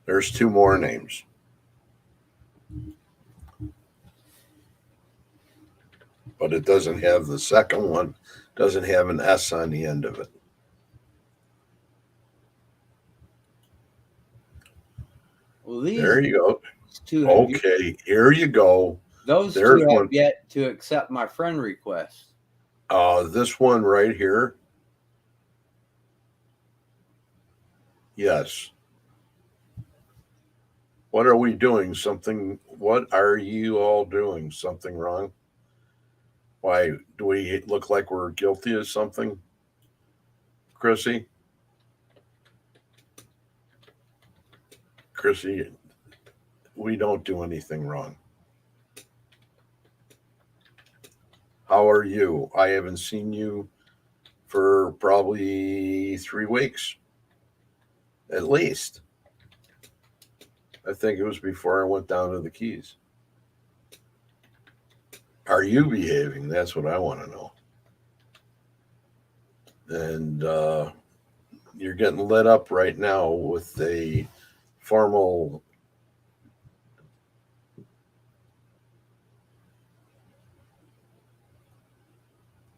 There's 2 more names. But it doesn't have the second one, doesn't have an S on the end of it. Well, these There you go. 2 Okay, here you go. Those There's 2 have one. yet to accept my friend request. This one right here. Yes. What are we doing? What are you all doing? Something wrong? Why, do we look like we're guilty of something? Chrissy, we don't do anything wrong. How are you? I haven't seen you for probably 3 weeks. At least. I think it was before I went down to the Keys. Are you behaving? That's what I want to know. And you're getting lit up right now with a formal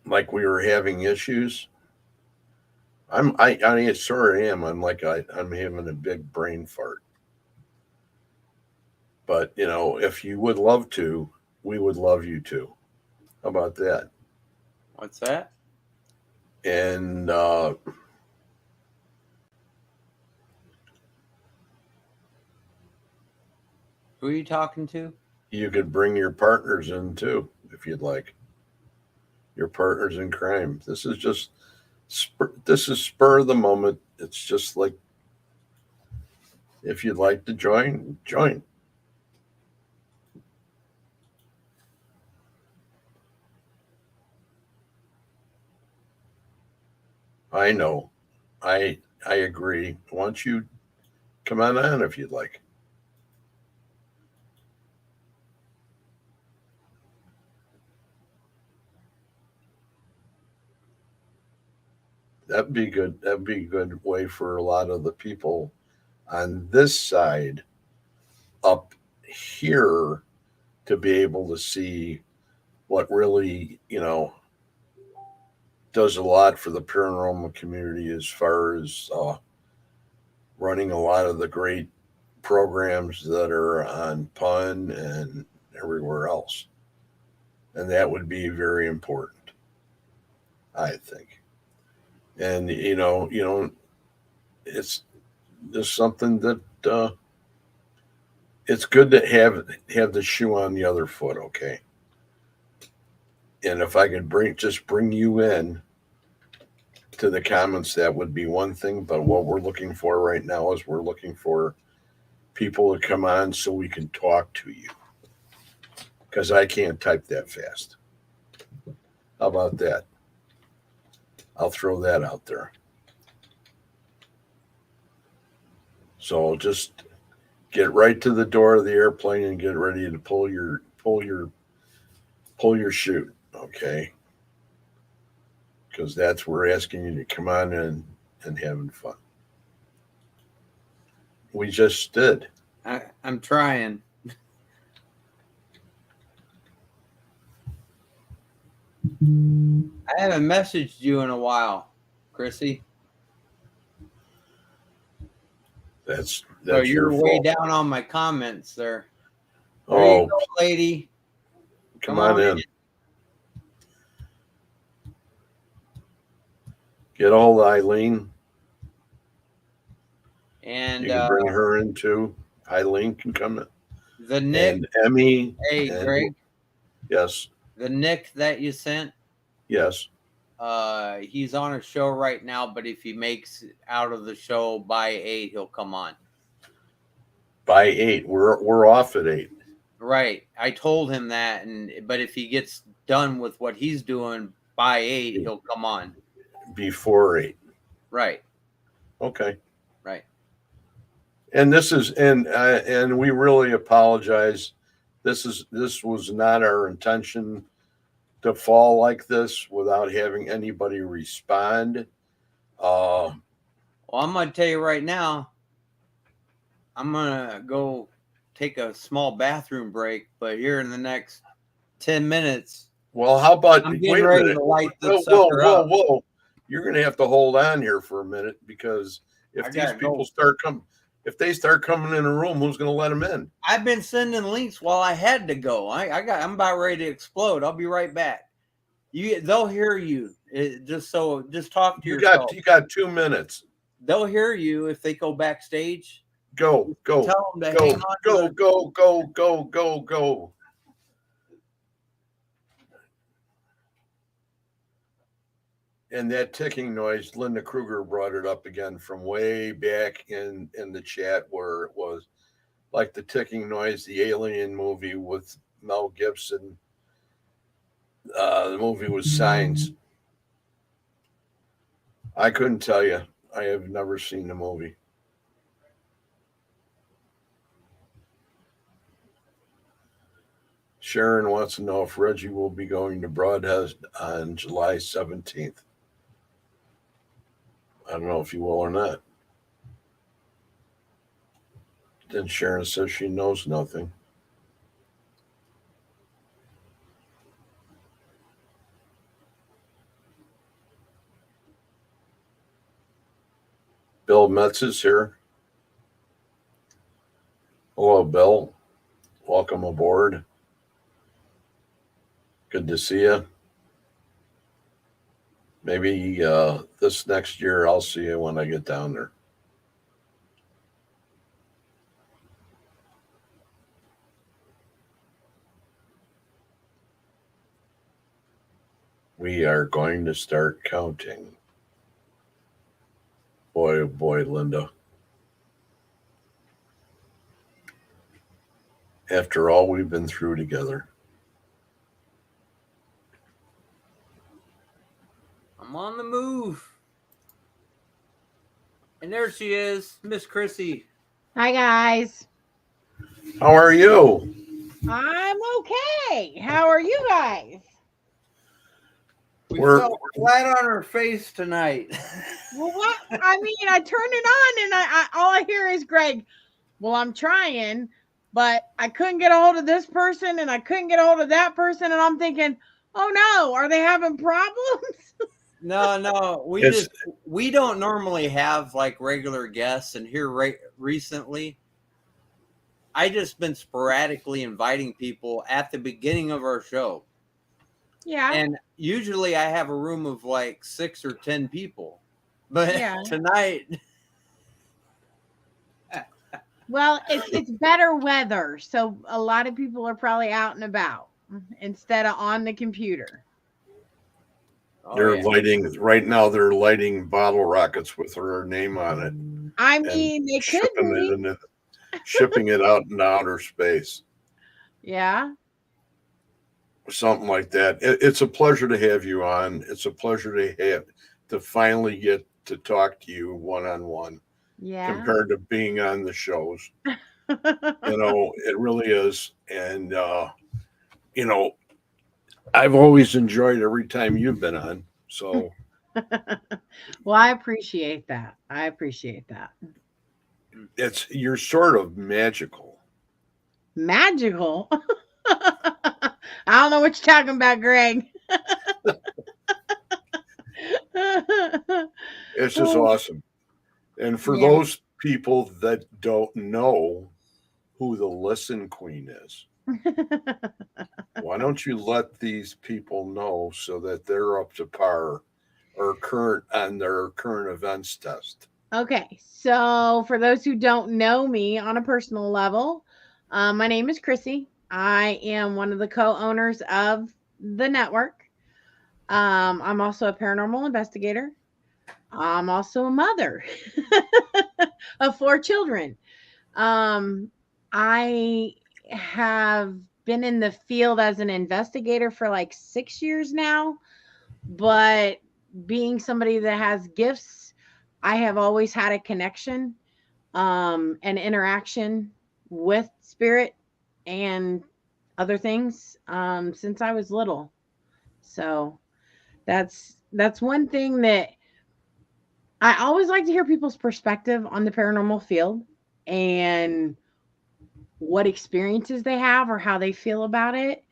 like we were having issues. I sort of am. I'm having a big brain fart. But if you would love to, we would love you to. How about that? What's that? And who are you talking to? You could bring your partners in too, if you'd like. Your partners in crime. This is spur of the moment. It's just like If you'd like to join, join. I know. I agree. Why don't you come on if you'd like? That'd be good. That'd be a good way for a lot of the people on this side up here to be able to see what really, does a lot for the paranormal community as far as running a lot of the great programs that are on Pun and everywhere else. And that would be very important, I think. And it's just something that it's good to have the shoe on the other foot, okay? And if I could bring you in to the comments, that would be one thing. But what we're looking for right now is we're looking for people to come on so we can talk to you. Because I can't type that fast. How about that? I'll throw that out there. So just get right to the door of the airplane and get ready to pull your chute, okay? Because that's we're asking you to come on in and having fun. We just did. I'm trying. I haven't messaged you in a while, Chrissy. That's so you're your way fault. down on my comments there. There Oh, you go, lady. Come on in. Get all Eileen. And you can bring her in too. Eileen can come in. The Nick and Emmy. Hey, and, Greg. Yes. The Nick that you sent. Yes. He's on a show right now, but if he makes out of the show by 8, he'll come on. By 8, we're off at 8. Right. I told him that, but if he gets done with what he's doing by 8, he'll come on. Before 8. Right. Okay. Right. And this is and we really apologize. This was not our intention to fall like this without having anybody respond. Well, I'm gonna tell you right now, I'm gonna go take a small bathroom break, but here in the next 10 minutes. Well, how about I'm getting ready to light the sucker up. Whoa. You're gonna have to hold on here for a minute, because if these people if they start coming in a room, who's going to let them in? I've been sending links while I had to go. I'm about ready to explode. I'll be right back. They'll hear you. Just talk to yourself. You got 2 minutes. They'll hear you if they go backstage. Go. Tell them to hang on. Go. And that ticking noise, Linda Kruger brought it up again from way back in the chat, where it was like the ticking noise, the Alien movie with Mel Gibson. The movie was Signs. I couldn't tell you. I have never seen the movie. Sharon wants to know if Reggie will be going to Broadhead on July 17th. I don't know if you will or not. Then Sharon says she knows nothing. Bill Metz is here. Hello, Bill. Welcome aboard. Good to see you. Maybe this next year I'll see you when I get down there. We are going to start counting. Boy, oh boy, Linda. after all we've been through together. I'm on the move. And there she is, Miss Chrissy. Hi, guys. How are you? I'm okay. How are you guys? We We're- fell flat on her face tonight. Well, what? I mean, I turned it on and I all I hear is Greg. Well, I'm trying, but I couldn't get a hold of this person and I couldn't get a hold of that person. And I'm thinking, oh no, are they having problems? No, It's- we don't normally have like regular guests, and here recently, I just been sporadically inviting people at the beginning of our show, Yeah. and usually I have a room of like 6 or 10 people, but Yeah. tonight, Well, it's better weather, so a lot of people are probably out and about instead of on the computer. oh, They're yeah. lighting right now. They're lighting bottle rockets with her name on it, I and mean, they could be. shipping it out into outer space, Yeah. something like that. It's a pleasure to have you on. It's a pleasure to finally get to talk to you one on one, Yeah. compared to being on the shows. It really is, and I've always enjoyed every time you've been on. So Well, I appreciate that. you're sort of magical. Magical. I don't know what you're talking about, Greg. It's just awesome. And for Yeah. those people that don't know who the Listen Queen is, why don't you let these people know so that they're up to par or current on their current events test? Okay, so for those who don't know me on a personal level, my name is Chrissy. I am one of the co-owners of the network. I'm also a paranormal investigator. I'm also a mother of 4 children. I have been in the field as an investigator for like 6 years now, but being somebody that has gifts, I have always had a connection and interaction with spirit and other things since I was little. So that's one thing that I always like to hear people's perspective on the paranormal field and what experiences they have or how they feel about it.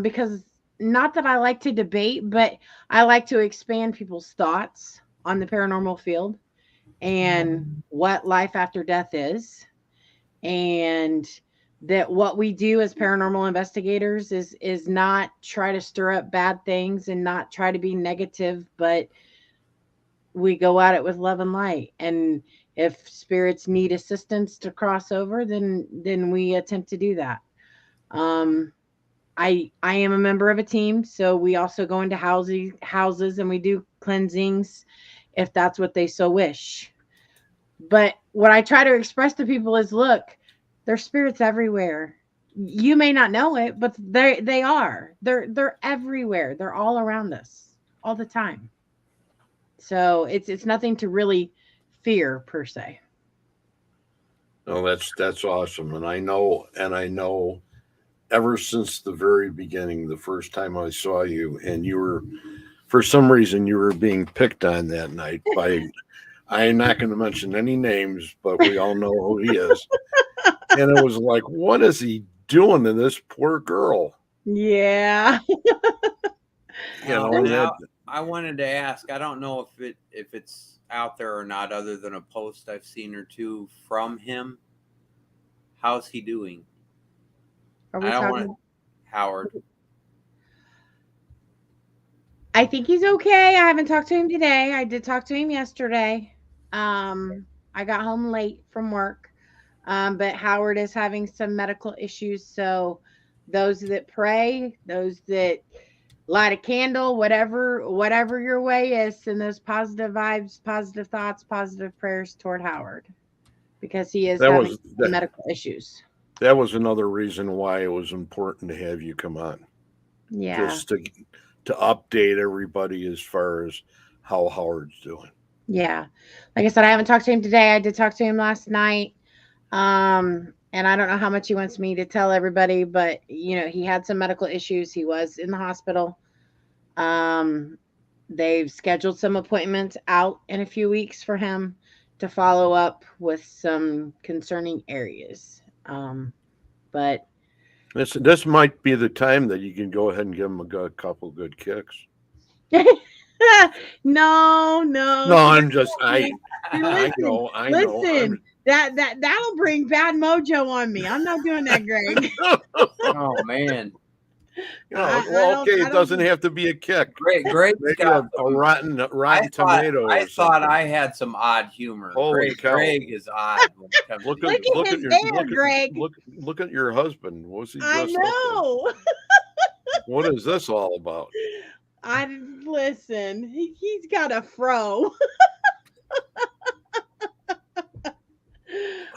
Because not that I like to debate, but I like to expand people's thoughts on the paranormal field and what life after death is. And that what we do as paranormal investigators is not try to stir up bad things and not try to be negative, but we go at it with love and light. And if spirits need assistance to cross over, then we attempt to do that. I am a member of a team, so we also go into houses and we do cleansings if that's what they so wish. But what I try to express to people is, look, there's spirits everywhere. You may not know it, but they are. They're everywhere. They're all around us all the time. So it's nothing to really fear per se. No, that's awesome. And I know ever since the very beginning, the first time I saw you, and you were, for some reason, you were being picked on that night by, I am not going to mention any names, but we all know who he is. And it was like, what is he doing to this poor girl? Yeah. I wanted to ask. I don't know if it's out there or not, other than a post I've seen or two from him. How's he doing? Are we talking? Howard. I think he's okay. I haven't talked to him today. I did talk to him yesterday. I got home late from work. But Howard is having some medical issues. So those that pray, those that light a candle, whatever your way is, send those positive vibes, positive thoughts, positive prayers toward Howard, because he is having medical issues. That was another reason why it was important to have you come on, Yeah. just to update everybody as far as how Howard's doing. Yeah. Like I said, I haven't talked to him today. I did talk to him last night. And I don't know how much he wants me to tell everybody, but he had some medical issues. He was in the hospital. They've scheduled some appointments out in a few weeks for him to follow up with some concerning areas. But This might be the time that you can go ahead and give him a couple good kicks. no. No, I'm just I Listen, I know. Listen, that'll bring bad mojo on me. I'm not doing that, Greg. Oh man, It doesn't have to be a kick. Greg Maybe got a rotten tomato. I or thought something. I had some odd humor. Holy cow. Greg is odd. When it comes Look to at Look at his hair, Greg. Look at your husband. What's he I dressed up know. in? What is this all about? Listen. He's got a fro.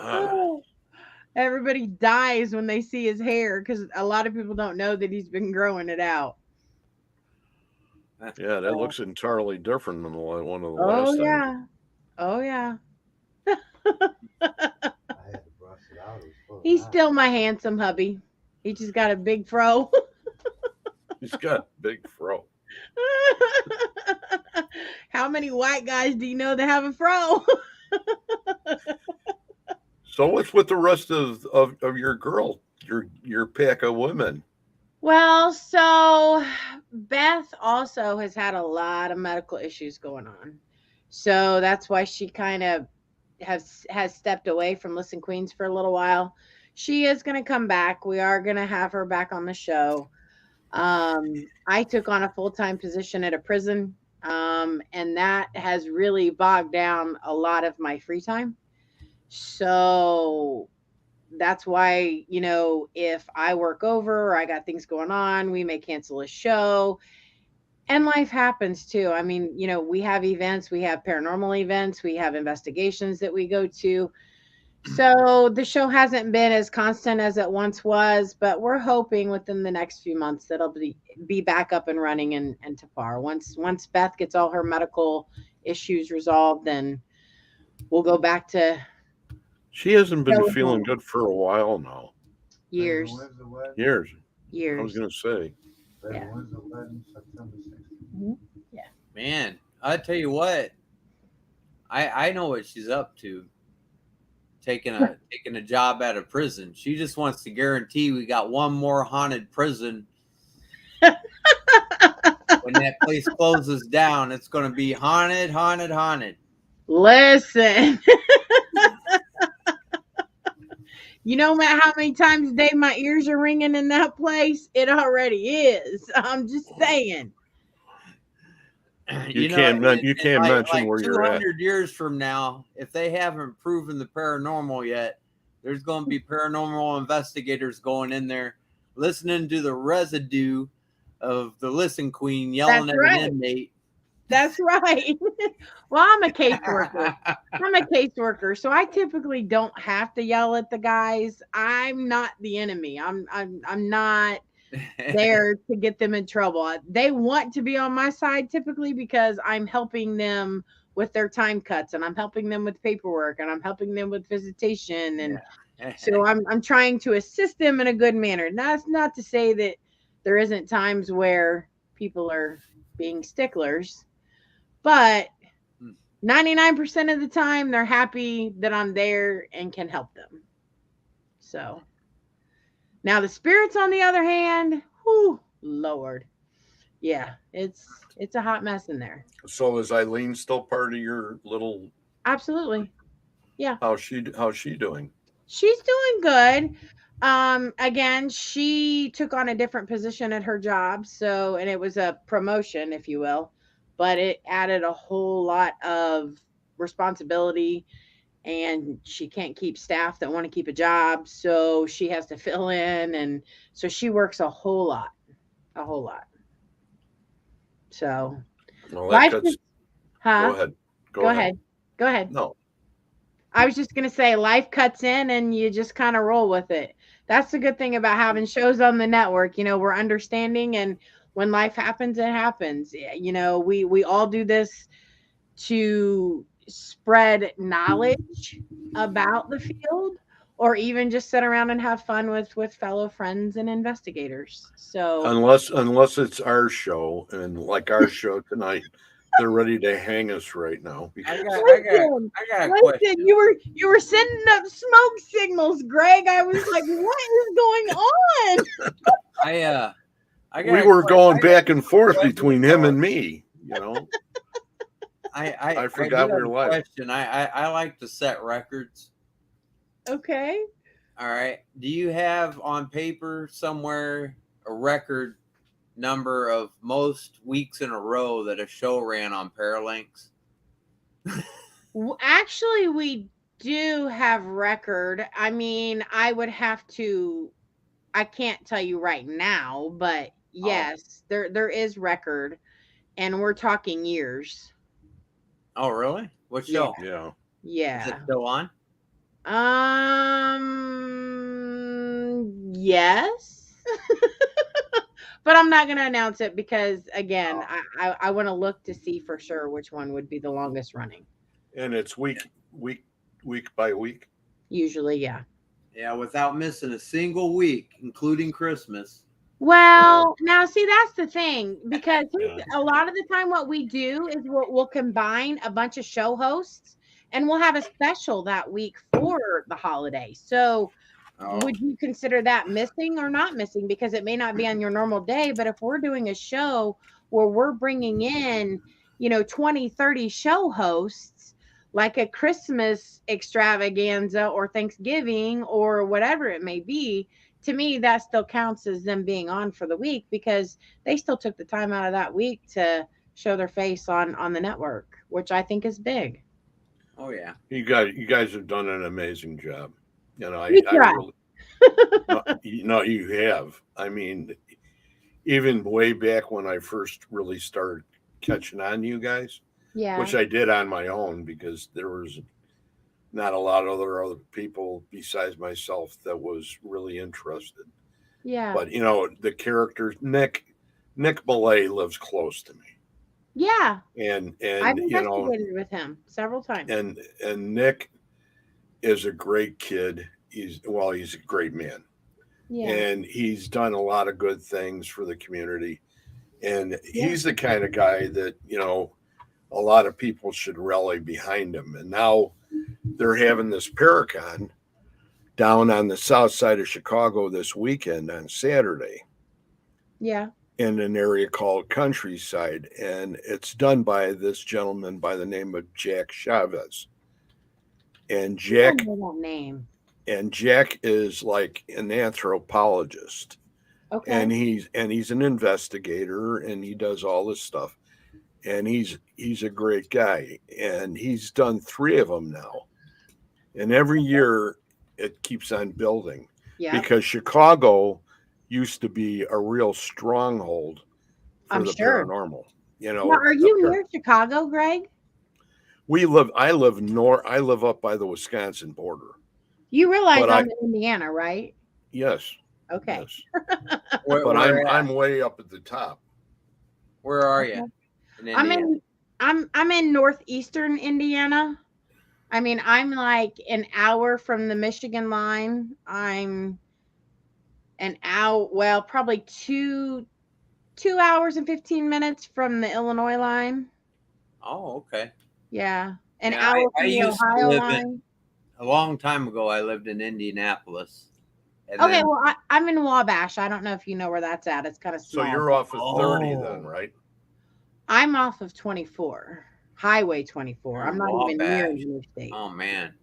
Oh, everybody dies when they see his hair because a lot of people don't know that he's been growing it out. Yeah, that looks entirely different than one of the Oh last yeah. time. Oh yeah. I had to brush it out. It was full of He's knots. still my handsome hubby. He just got a big fro. He's got a big fro. How many white guys do you know that have a fro? So what's with the rest of your your pack of women? Well, so Beth also has had a lot of medical issues going on. So that's why she kind of has stepped away from Listen Queens for a little while. She is going to come back. We are going to have her back on the show. I took on a full-time position at a prison, and that has really bogged down a lot of my free time. So that's why, if I work over or I got things going on, we may cancel a show. And life happens too. I mean, we have events, we have paranormal events, we have investigations that we go to. So the show hasn't been as constant as it once was, but we're hoping within the next few months that it'll be back up and running and to par. Once Beth gets all her medical issues resolved, then we'll go back to She hasn't been feeling good for a while now. years. When's the wedding? Years. Years. I was going to say. Yeah. When's the wedding? September 16th. man, I tell you what, I know what she's up to. Taking a job at a prison. She just wants to guarantee we got one more haunted prison. When that place closes down, it's going to be haunted. Listen. You know how many times a day my ears are ringing in that place? It already is. I'm just saying. You can't mention where you're at. 200 years from now, if they haven't proven the paranormal yet, there's going to be paranormal investigators going in there, listening to the residue of the Listen Queen yelling at an inmate. That's right. Well, I'm a caseworker. So I typically don't have to yell at the guys. I'm not the enemy. I'm not there to get them in trouble. They want to be on my side typically because I'm helping them with their time cuts, and I'm helping them with paperwork, and I'm helping them with visitation, and so I'm trying to assist them in a good manner. And that's not to say that there isn't times where people are being sticklers, but 99% of the time they're happy that I'm there and can help them. So now the spirits, on the other hand, whoo, Lord. Yeah, it's a hot mess in there. So is Eileen still part of your little? Absolutely. Yeah. How's she doing? She's doing good. Again, she took on a different position at her job, and it was a promotion, if you will, but it added a whole lot of responsibility, and she can't keep staff that want to keep a job, so she has to fill in, and so she works a whole lot. So, Well, life Go ahead. Go ahead. No. I was just going to say life cuts in and you just kind of roll with it. That's the good thing about having shows on the network. We're understanding, and when life happens, it happens. We all do this to spread knowledge about the field, or even just sit around and have fun with fellow friends and investigators. So Unless it's our show, and like our show tonight, they're ready to hang us right now. I Because got a question. you were sending up smoke signals, Greg. I was like, what is going on? I got we a were que- going I back got and forth question between him about- and me. I forgot do we have were a live. question. I like to set records. Okay. All right. Do you have on paper somewhere a record number of most weeks in a row that a show ran on Paralinks? Actually, we do have record. I mean, I can't tell you right now, but yes, there is record, and we're talking years. Oh, really? What Yeah. show? Yeah. Is it Yeah. still on? Yes. But I'm not going to announce it because, again, I want to look to see for sure which one would be the longest running. And it's week by week. Usually, yeah. Yeah, without missing a single week, including Christmas. Well, now see, that's the thing, because Yeah. a lot of the time what we do is we'll combine a bunch of show hosts, and we'll have a special that week for the holiday. So would you consider that missing or not missing? Because it may not be on your normal day, but if we're doing a show where we're bringing in, 20, 30 show hosts, like a Christmas extravaganza or Thanksgiving or whatever it may be, to me, that still counts as them being on for the week, because they still took the time out of that week to show their face on the network, which I think is big. Oh yeah. You guys have done an amazing job. We try. You have. I mean, even way back when I first really started catching on to you guys, Yeah. which I did on my own because there was not a lot of other people besides myself that was really interested. Yeah. But the characters, Nick Belay lives close to me. Yeah. And I've investigated with him several times. And Nick is a great kid. He's a great man. Yeah. And he's done a lot of good things for the community. And he's the kind of guy that, a lot of people should rally behind him. And now they're having this Paracon down on the south side of Chicago this weekend on Saturday. Yeah. In an area called Countryside. And it's done by this gentleman by the name of Jack Chavez. And Jack, I don't know that name. and Jack is like an anthropologist. Okay. And he's an investigator, and he does all this stuff. And he's a great guy. And he's done 3 of them now. And every year it keeps on building. Yeah. Because Chicago used to be a real stronghold for I'm the sure. paranormal. Now, are you near Chicago, Greg? I live up by the Wisconsin border. You realize I'm in Indiana, right? Yes. Okay. Yes. But I'm way up at the top. Where are you? I'm in northeastern Indiana. I mean, I'm like an hour from the Michigan line. I'm an hour, well, probably 2 hours and 15 minutes from the Illinois line. Oh, okay. Yeah. An hour from the Ohio line. A long time ago, I lived in Indianapolis. Okay, well, I'm in Wabash. I don't know if you know where that's at. It's kind of small. So you're off of 30 then, right? I'm off of 24, Highway 24. I'm not even near the interstate. Oh man,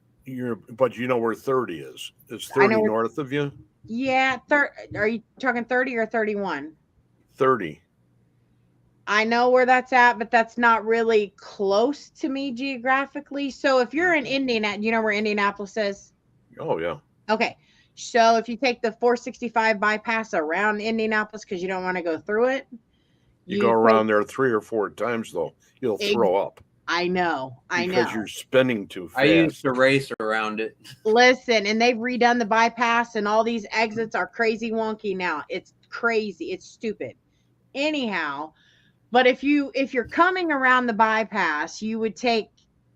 but you know where 30 is? Is 30 north of you? Yeah, are you talking 30 or 31? 30. I know where that's at, but that's not really close to me geographically. So if you're in Indiana, do you know where Indianapolis is? Oh yeah. Okay. So if you take the 465 bypass around Indianapolis because you don't want to go through it. You go around there 3 or 4 times though, you'll throw up. I know. because you're spinning too fast. I used to race around it. Listen, and they've redone the bypass, and all these exits are crazy wonky now. It's crazy. It's stupid. Anyhow, but if you're coming around the bypass, you would take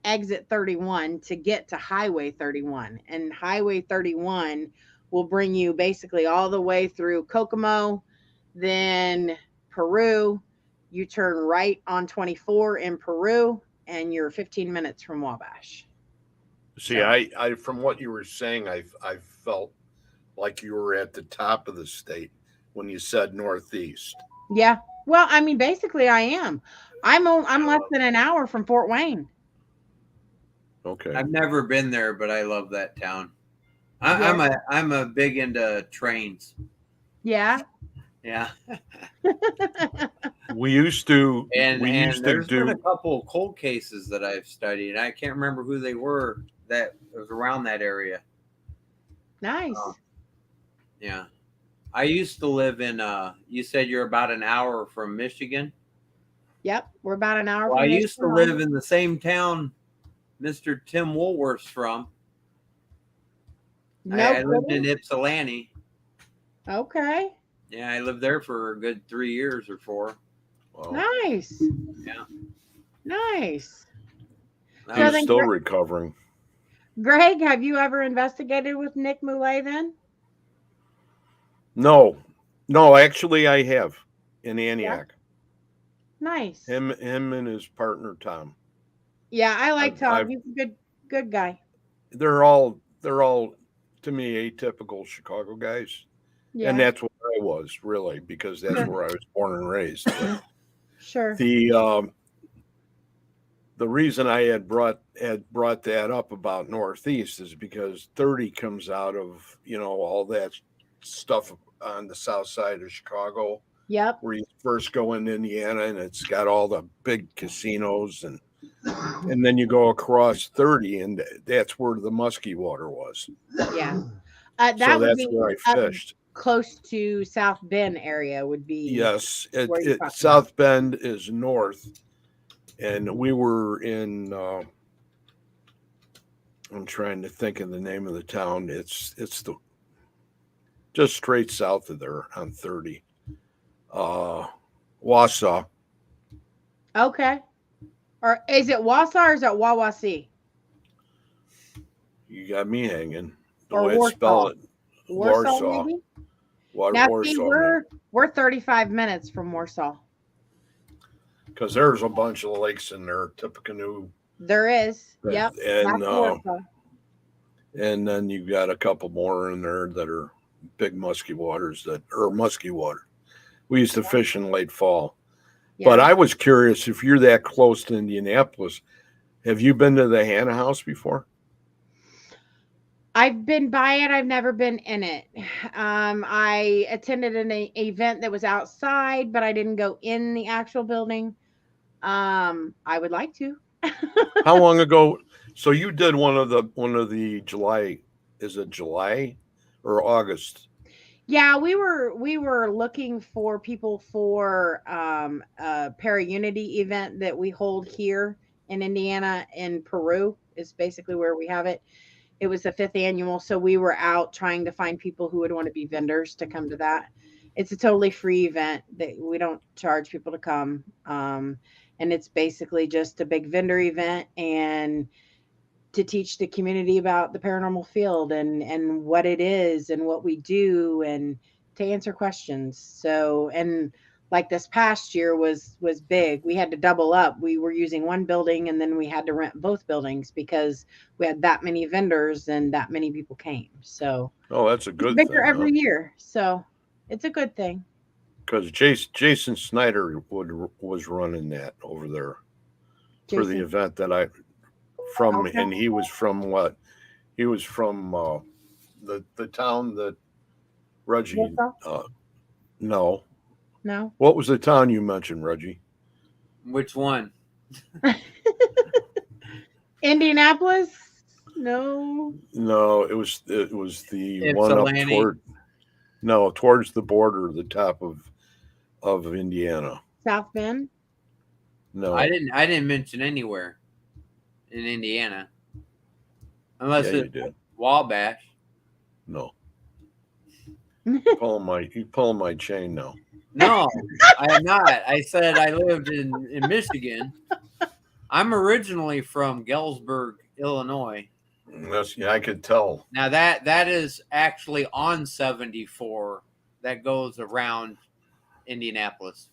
exit 31 to get to Highway 31, and Highway 31 will bring you basically all the way through Kokomo, then Peru. You turn right on 24 in Peru, and you're 15 minutes from Wabash. See, So- I from what you were saying, I felt like you were at the top of the state when you said northeast. Yeah. Well, I mean, basically, I am. I'm less than an hour from Fort Wayne. Okay. I've never been there, but I love that town. Yeah. I'm a big into trains. Yeah. Yeah, We used to and there's been a do couple of cold cases that I've studied. I can't remember who they were that was around that area. Nice. Yeah, I used to live in. You said you're about an hour from Michigan. Yep. We're about an hour Well, I from used to Michigan. live in the same town Mr. Tim Woolworth's from. No I lived in kidding? Ypsilanti. Okay. Yeah, I lived there for a good 3 years or 4. well, Nice. Yeah. Nice. That So he's was- then- still recovering. Greg, have you ever investigated with Nick Moulet then? No, actually I have in Antioch. Nice. Him and his partner Tom. Yeah, I like Tom. I've- He's a good guy. They're all to me atypical Chicago guys. Yeah. And that's what I was really, because that's Sure. where I was born and raised. But Sure. the reason I had brought that up about Northeast is because 30 comes out of, all that stuff on the south side of Chicago, Yep. where you first go in Indiana, and it's got all the big casinos, and then you go across 30, and that's where the musky water was. Yeah. That So would that's be where I up fished. close to South Bend area would be. Yes, where you're talking South Bend is north, and we were in. I'm trying to think of the name of the town. It's the just straight south of there on 30. Wausau. Okay. Or is it Wausau or is it Wawasee? You got me hanging. The Or way I Warsaw. spell it. Warsaw, Warsaw. maybe? Now, see, Warsaw. we're 35 minutes from Warsaw. Because there's a bunch of lakes in there, Tippecanoe. There is. And, Yep. That's Warsaw. and then you've got a couple more in there that are big musky waters musky water. We used to fish in late fall. Yeah. But I was curious, if you're that close to Indianapolis, have you been to the Hannah House before? I've been by it. I've never been in it. I attended an event that was outside, but I didn't go in the actual building. I would like to. How long ago? So you did one of the July, is it July or August? Yeah, we were looking for people for a Para-Unity event that we hold here in Indiana, in Peru is basically where we have it. It was the 5th annual, so we were out trying to find people who would want to be vendors to come to that. It's a totally free event that we don't charge people to come, and it's basically just a big vendor event and to teach the community about the paranormal field and what it is and what we do and to answer questions. So, and like this past year was big. We had to double up. We were using one building and then we had to rent both buildings because we had that many vendors and that many people came. So Oh, that's a good bigger thing. every year. So it's a good thing. Because Jason Snyder was running that over there for the Jason. event that Okay. and he was from what? He was from the town that Reggie. Warsaw? No. No. What was the town you mentioned, Reggie? Which one? Indianapolis? No. No, it was the one up Ypsilanti. towards the border, the top of Indiana. South Bend? No, I didn't mention anywhere. in Indiana, unless Yeah, you it's did. Wabash. No. You pulling my chain now. No, I am not. I said I lived in Michigan. I'm originally from Galesburg, Illinois. I could tell. Now that is actually on 74 that goes around Indianapolis.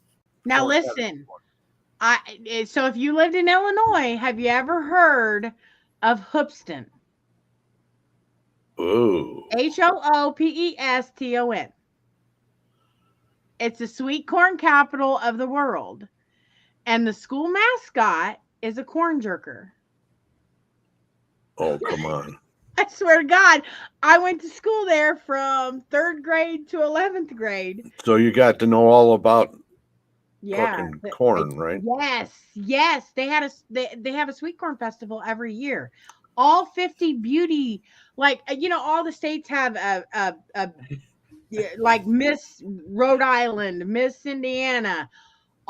Now 474. so if you lived in Illinois, have you ever heard of Hoopeston? Ooh. Hoopeston. It's the sweet corn capital of the world. And the school mascot is a corn jerker. Oh, come on. I swear to God, I went to school there from 3rd grade to 11th grade. So you got to know all about Yeah. cooking corn, right? Yes. They have a sweet corn festival every year. All 50 beauty, like, all the states have a like Miss Rhode Island, Miss Indiana.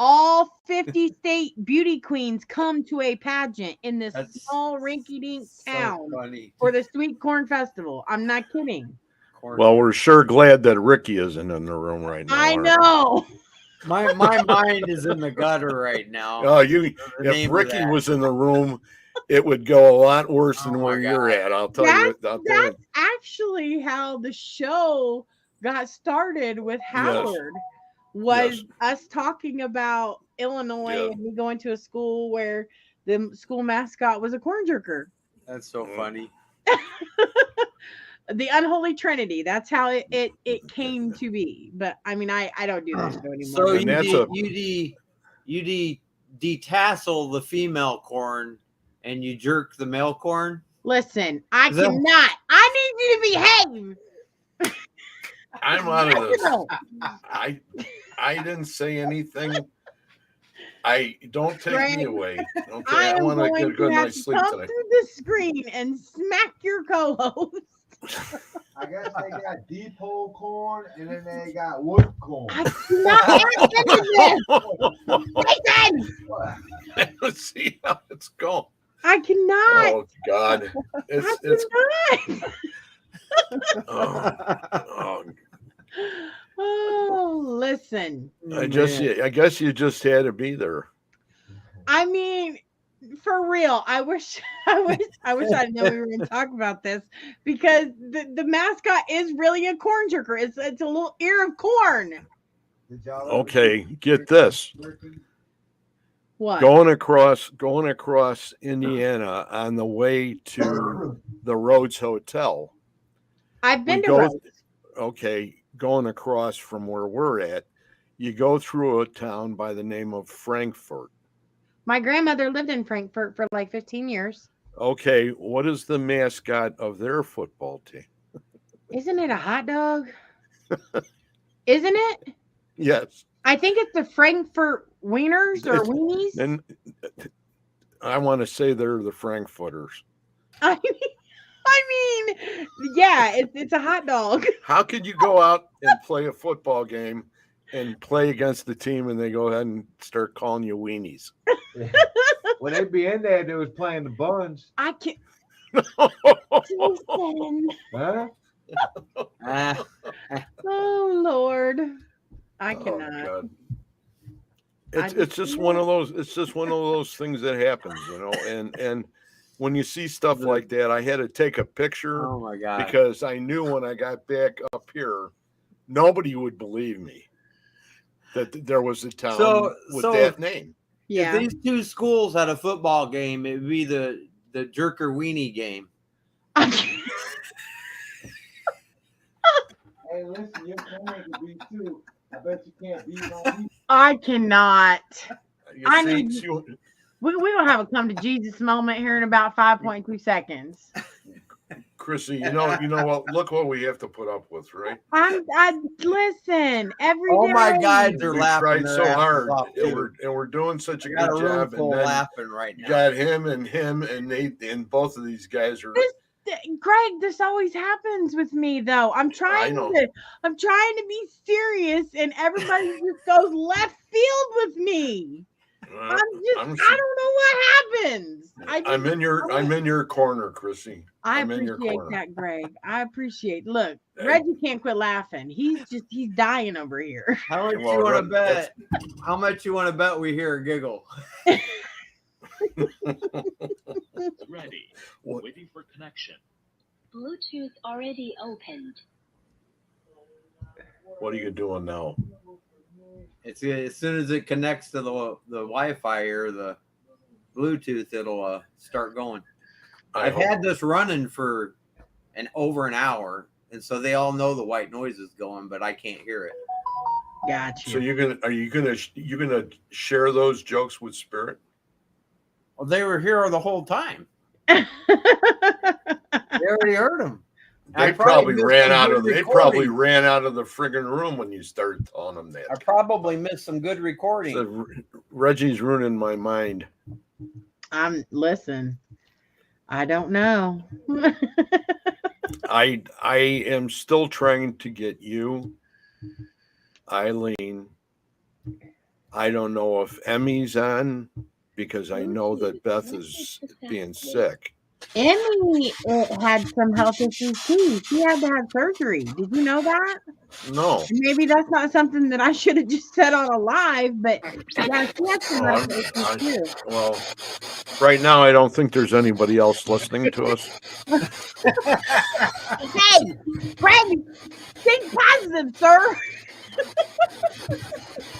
All 50 state beauty queens come to a pageant in this small rinky-dink town for the Sweet Corn Festival. I'm not kidding. Well, we're sure glad that Ricky isn't in the room right now. I know. My mind is in the gutter right now. Oh, if Ricky was in the room, it would go a lot worse than where you're at. I'll tell you. That's actually how the show got started with Howard. Was us talking about Illinois and me going to a school where the school mascot was a corn jerker. That's so funny. The unholy trinity. That's how it came to be. But I mean, I don't do that show anymore. So you detassel the female corn and you jerk the male corn. Listen, I cannot. I need you to behave. I'm out of this. I didn't say anything. Don't take me away. Okay, I want to get a good night's sleep come tonight. Through the screen and smack your co-host. I guess they got deep hole corn and then they got wood corn. I cannot listen. Let's see how it's going. I cannot. Oh God, it's. Oh, listen. I guess you just had to be there. I mean, for real. I wish I didn't know we were going to talk about this because the mascot is really a corn jerker. It's a little ear of corn. Okay, get this. What? Going across Indiana on the way to the Rhodes Hotel. I've been to Rhodes. Okay, going across from where we're at, you go through a town by the name of Frankfort. My grandmother lived in Frankfort for like 15 years. Okay, what is the mascot of their football team? Isn't it a hot dog? Isn't it? Yes. I think it's the Frankfurt Wieners or Weenies. And I want to say they're the Frankfurters. I mean, yeah, it's a hot dog. How could you go out and play a football game and play against the team and they go ahead and start calling you weenies? When they be in there, they was playing the buns. I can't. Huh? Oh Lord, I cannot. Oh, God. It's just one of those. It's just one of those things that happens, and when you see stuff like that, I had to take a picture. Oh my God. Because I knew when I got back up here, nobody would believe me that there was a town with that name. Yeah. If these two schools had a football game, it would be the jerker weenie game. Hey, listen, your corn could be too. I bet you can't beat my. I cannot. I need. We're gonna have a come to Jesus moment here in about 5.2 seconds. Chrissy, you know what? Look what we have to put up with, right? I listen every All day. my guys are We laughing. tried so hard, and we're doing such a good job. And then laughing right now. you got him, and Nate, and both of these guys are. Greg, this always happens with me though. I'm trying to be serious, and everybody just goes left field with me. I don't know what happens. I'm in your corner, Chrissy. I I'm in your appreciate corner. that, Greg. I appreciate. Look, Hey. Reggie can't quit laughing. He's dying over here. How much Well, you want to Red- bet? How much you want to bet we hear a giggle? Ready. What? Waiting for connection. Bluetooth already opened. What are you doing now? It's as soon as it connects to the Wi-Fi or the Bluetooth, it'll start going. I've had this running for over an hour, and so they all know the white noise is going, but I can't hear it. Gotcha. So are you gonna share those jokes with Spirit? Well, they were here the whole time. They already heard them. They probably ran out of the friggin' room when you started telling them that. I probably missed some good recording. So Reggie's ruining my mind. Listen. I don't know. I am still trying to get you, Eileen. I don't know if Emmy's on because I know that Beth is being sick. Emmy had some health issues too. She had to have surgery. Did you know that? No. Maybe that's not something that I should have just said on a live, but yeah, she had some health issues too. Well, right now I don't think there's anybody else listening to us. Hey, Greg, think positive, sir.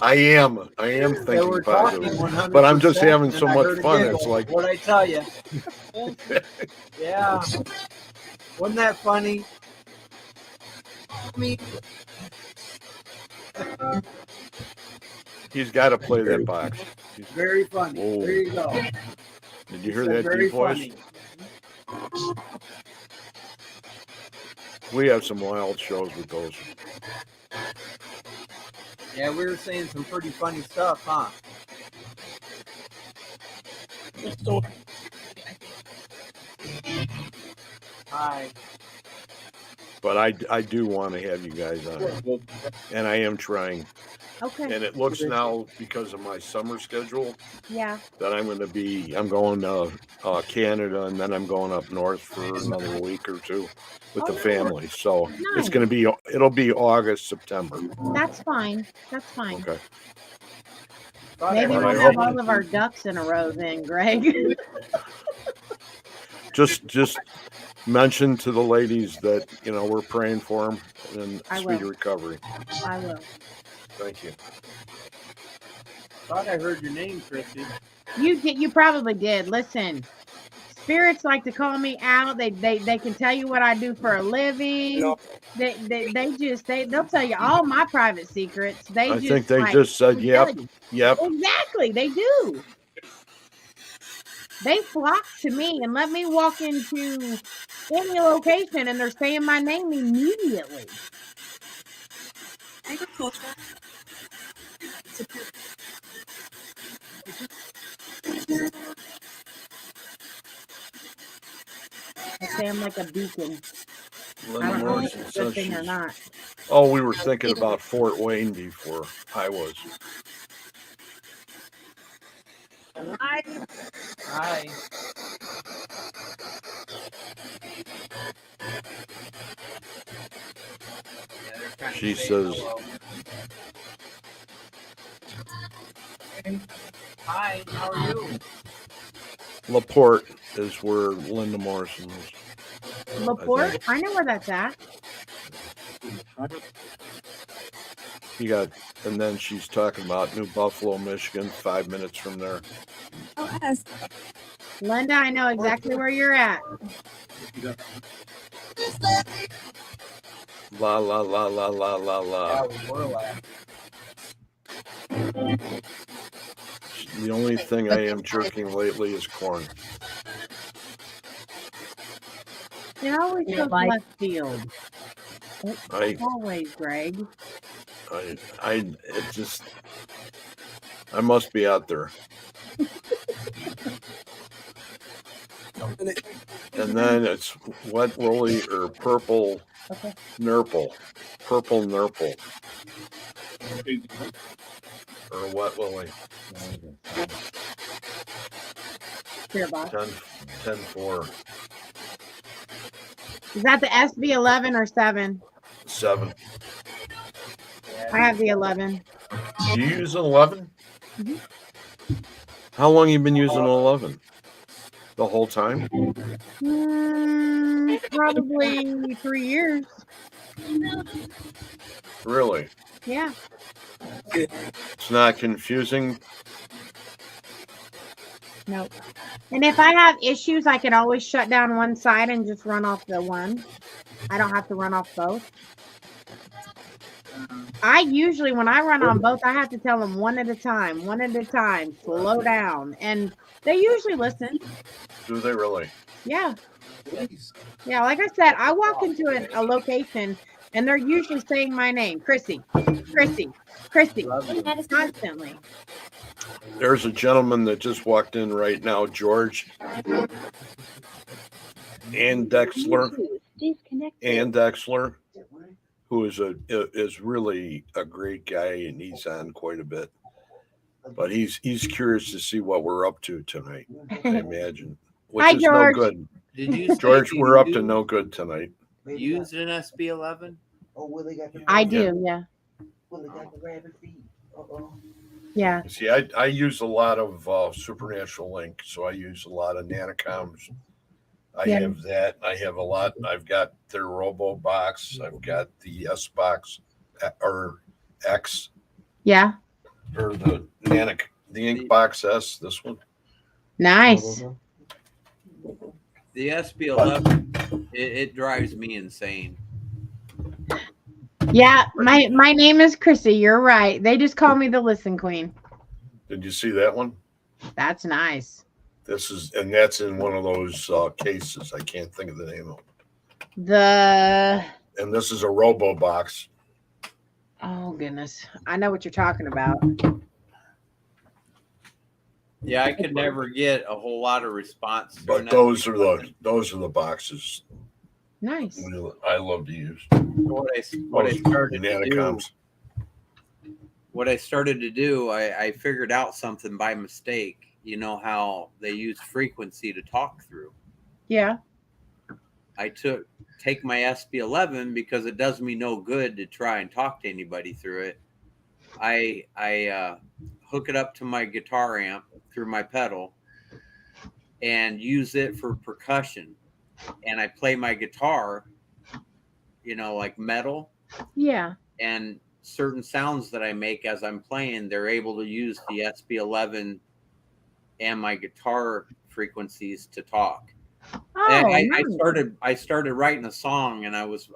I am thinking positive, but I'm just having so much fun. It's like, what'd I tell you? Yeah, wasn't that funny? he's got to play that box. Very funny. Whoa. There you go. Did you hear that deep voice? Funny. We have some wild shows with those. Yeah, we were saying some pretty funny stuff, huh? Hi. But I do want to have you guys on, and I am trying. Okay. And it looks now, because of my summer schedule, Yeah. that I'm going to Canada, and then I'm going up north for another week or two with the family. So it's going to be, it'll be August, September. That's fine. That's fine. Okay. Maybe Well, we'll I have hope- all of our ducks in a row then, Greg. Just mention to the ladies that, we're praying for them and I speedy will. recovery. I will. Thank you. Thought I heard your name, Christy. You probably did. Listen, spirits like to call me out. They can tell you what I do for a living. No. They'll tell you all my private secrets. I think they just said, yep. Exactly, they do. They flock to me and let me walk into any location and they're saying my name immediately. I say I'm like a beacon. I Linda don't know if Morrison it's a good says thing or not. Oh, we were thinking about Fort Wayne before I was. Hi. She says, Hi, how are you? LaPorte is where Linda Morrison is. LaPorte? I know where that's at. And then she's talking about New Buffalo, Michigan, 5 minutes from there. Oh, yes. Linda, I know exactly where you're at. La la la la la la la. The only thing I am jerking lately is corn. It always goes left field. Always, Greg. I must be out there. And then it's wet woolly or purple nurple. Purple nurple. Or wet woolly. Here, boss. 10-4. Is that the SB11 or 7? 7. I have the 11. Do you use an 11? Mhm. How long you been using an 11? The whole time? Probably 3 years. Really? Yeah. It's not confusing. Nope. And if I have issues, I can always shut down one side and just run off the one. I don't have to run off both. I usually, when I run on both, I have to tell them one at a time, slow down. And they usually listen. Do they really? Yeah. Yeah, like I said, I walk into a location and they're usually saying my name, Chrissy, Chrissy, Chrissy, constantly. There's a gentleman that just walked in right now, George and Dexler, who is really a great guy, and he's on quite a bit. But he's curious to see what we're up to tonight, I imagine. Which Hi, is George. no good. Did you George, we're up to no good tonight. use an SB11? I do, yeah. Yeah. See, I use a lot of Supernatural Link, so I use a lot of Nanocoms. I Yeah. have that. I have a lot. I've got their Robo box. I've got the S box or X Yeah. or the Ink Box S. This one. Nice. The SB11, it drives me insane. Yeah, my name is Chrissy. You're right. They just call me the Listen Queen. Did you see that one? That's nice. That's in one of those cases. I can't think of the name of it. And this is a Robo box. Oh goodness, I know what you're talking about. Yeah, I could never get a whole lot of response. But those are the boxes. Nice. I love to use. What I started to do. Nanocoms. What I started to do, I figured out something by mistake. You know how they use frequency to talk through. Yeah. I take my SB11 because it does me no good to try and talk to anybody through it. I hook it up to my guitar amp through my pedal and use it for percussion. And I play my guitar, like metal. Yeah. And certain sounds that I make as I'm playing, they're able to use the SB11 and my guitar frequencies to talk. Oh, and nice. I started writing a song, and I was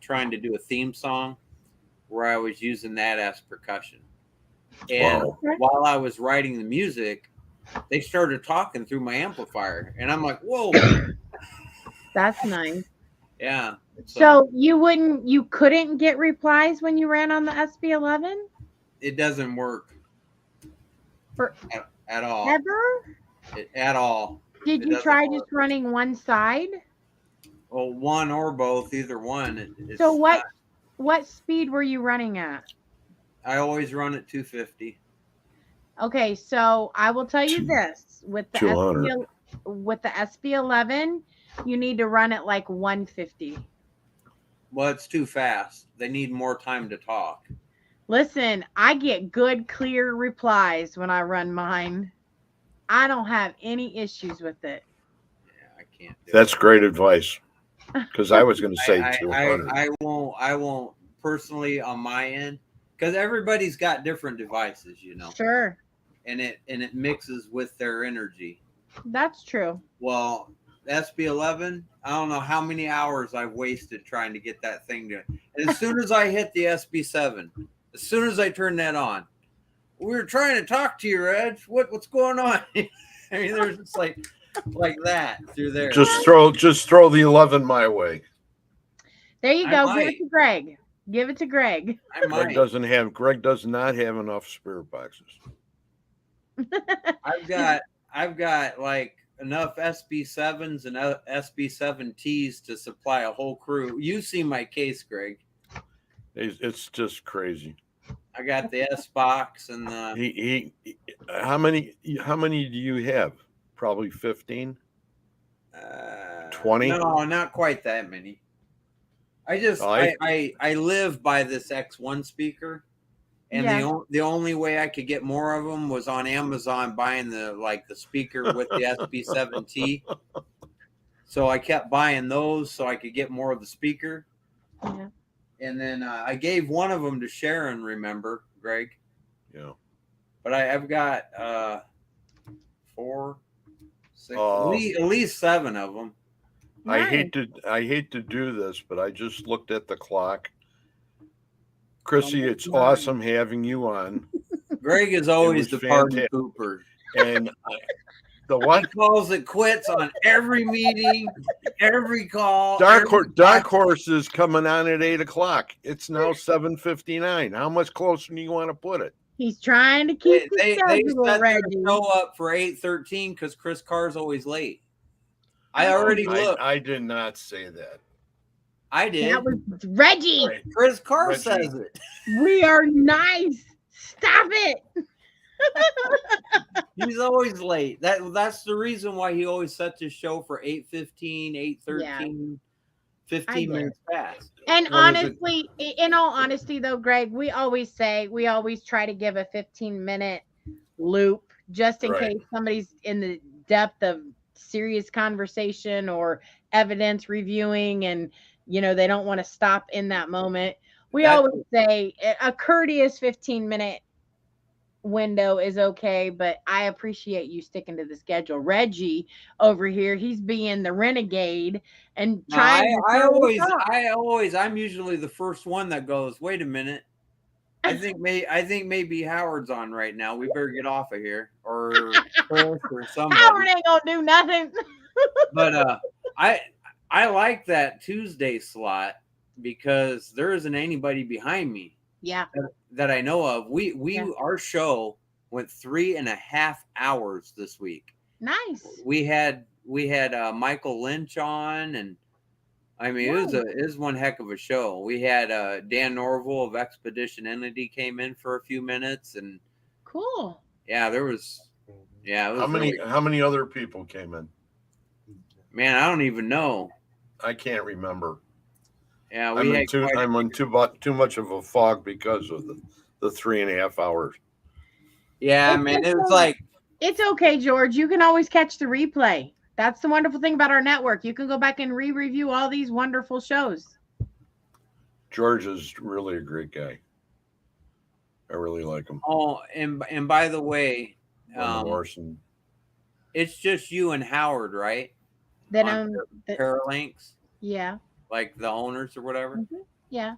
trying to do a theme song where I was using that as percussion. And while I was writing the music, they started talking through my amplifier, and I'm like, whoa. That's nice. Yeah. So you couldn't get replies when you ran on the SB11? It doesn't work at all. Ever? At all. Did you try just running one side? Well, one or both, either one. So what speed were you running at? I always run at 250. Okay, so I will tell you this: with the SB11, you need to run at like 150. Well, it's too fast. They need more time to talk. Listen, I get good, clear replies when I run mine. I don't have any issues with it. Yeah, I can't. That's great advice. Because I was going to say 200. I won't personally on my end, because everybody's got different devices, Sure. And it mixes with their energy. That's true. Well, SB11, I don't know how many hours I've wasted trying to get that thing to. And as soon as I hit the SB7, as soon as I turn that on, we were trying to talk to you, Ed. What's going on? I mean, there's just like that through there. Just throw the 11 my way. There you go. Give it to Greg. Give it to Greg. Greg does not have enough spirit boxes. I've got like enough SB7s and SB7Ts to supply a whole crew. You see my case, Greg. It's just crazy. I got the S box and the. How many do you have? Probably 15. 20? No, not quite that many. I just I live by this X1 speaker, and the only way I could get more of them was on Amazon buying the speaker with the SP7T. So I kept buying those so I could get more of the speaker. Yeah. And then I gave one of them to Sharon. Remember, Greg? Yeah. But I've got 4, 6, at least 7 of them. Nice. I hate to do this, but I just looked at the clock. Chrissy, it's awesome having you on. Greg is always the party pooper. And the what? He calls it quits on every meeting, every call. Dark Horse is coming on at 8:00. It's now 7:59. How much closer do you want to put it? He's trying to keep they set their show up for 8:13 because Chris Carr's always late. I already looked. I did not say that. I did. That was Reggie. Right. Chris Carr says it. We are nice. Stop it. He's always late. That's the reason why he always sets his show for 8:15, 8:13, 15 minutes past. And honestly, in all honesty though, Greg, we always try to give a 15-minute loop just in case somebody's in the depth of serious conversation or evidence reviewing and they don't want to stop in that moment. We always say a courteous 15-minute window is okay, but I appreciate you sticking to the schedule. Reggie over here, he's being the renegade and trying I'm usually the first one that goes, wait a minute. I think maybe Howard's on right now. We better get off of here or somebody. Howard ain't gonna do nothing. But I like that Tuesday slot because there isn't anybody behind me. Yeah. That I know of. Our show went 3.5 hours this week. Nice. We had Michael Lynch on, and I mean it was one heck of a show. We had Dan Norville of Expedition Entity came in for a few minutes, and cool. Yeah, there was. Yeah, it was how many other people came in? Man, I don't even know. I can't remember. Yeah, I'm in too much of a fog because of the 3.5 hours. Yeah, man, it was like it's okay, George. You can always catch the replay. That's the wonderful thing about our network. You can go back and re-review all these wonderful shows. George is really a great guy. I really like him. Oh, and by the way, it's just you and Howard, right? Then Paralinks. Yeah. Like the owners or whatever. Mm-hmm. Yeah.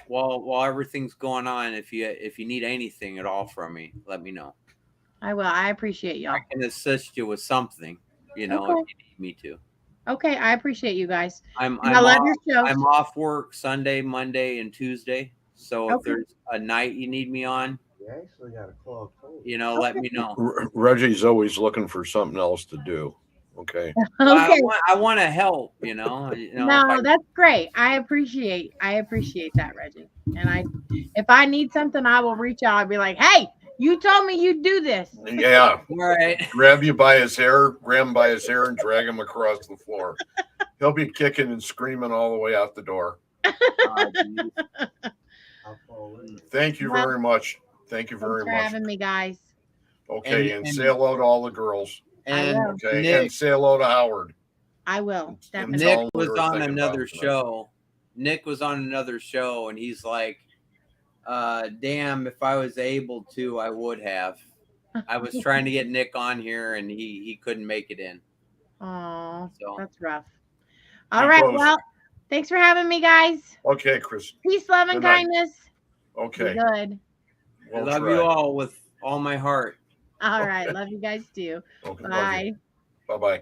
While everything's going on, if you need anything at all from me, let me know. I will. I appreciate y'all. I can assist you with something, if you need me to. Okay, I appreciate you guys. I love your show. I'm off work Sunday, Monday, and Tuesday. So if there's a night you need me on, you actually got a club. Let me know. Reggie's always looking for something else to do. Okay. Okay. I want to help. No, that's great. I appreciate that, Reggie. And if I need something, I will reach out. I'll be like, hey, you told me you'd do this. Yeah. All right. Grab him by his hair, and drag him across the floor. He'll be kicking and screaming all the way out the door. Thank you very much. Thank you very much for having me, guys. Okay, and say hello to all the girls. And and say hello to Howard. I will. Definitely. Nick was on another show. Nick was on another show, and he's like, damn, if I was able to, I would have. I was trying to get Nick on here, and he couldn't make it in. Oh, that's rough. All right, well, thanks for having me, guys. Okay, Chris. Peace, love, and kindness. Okay. Be good. I love you all with all my heart. All right. Love you guys too. Okay, bye. Bye-bye.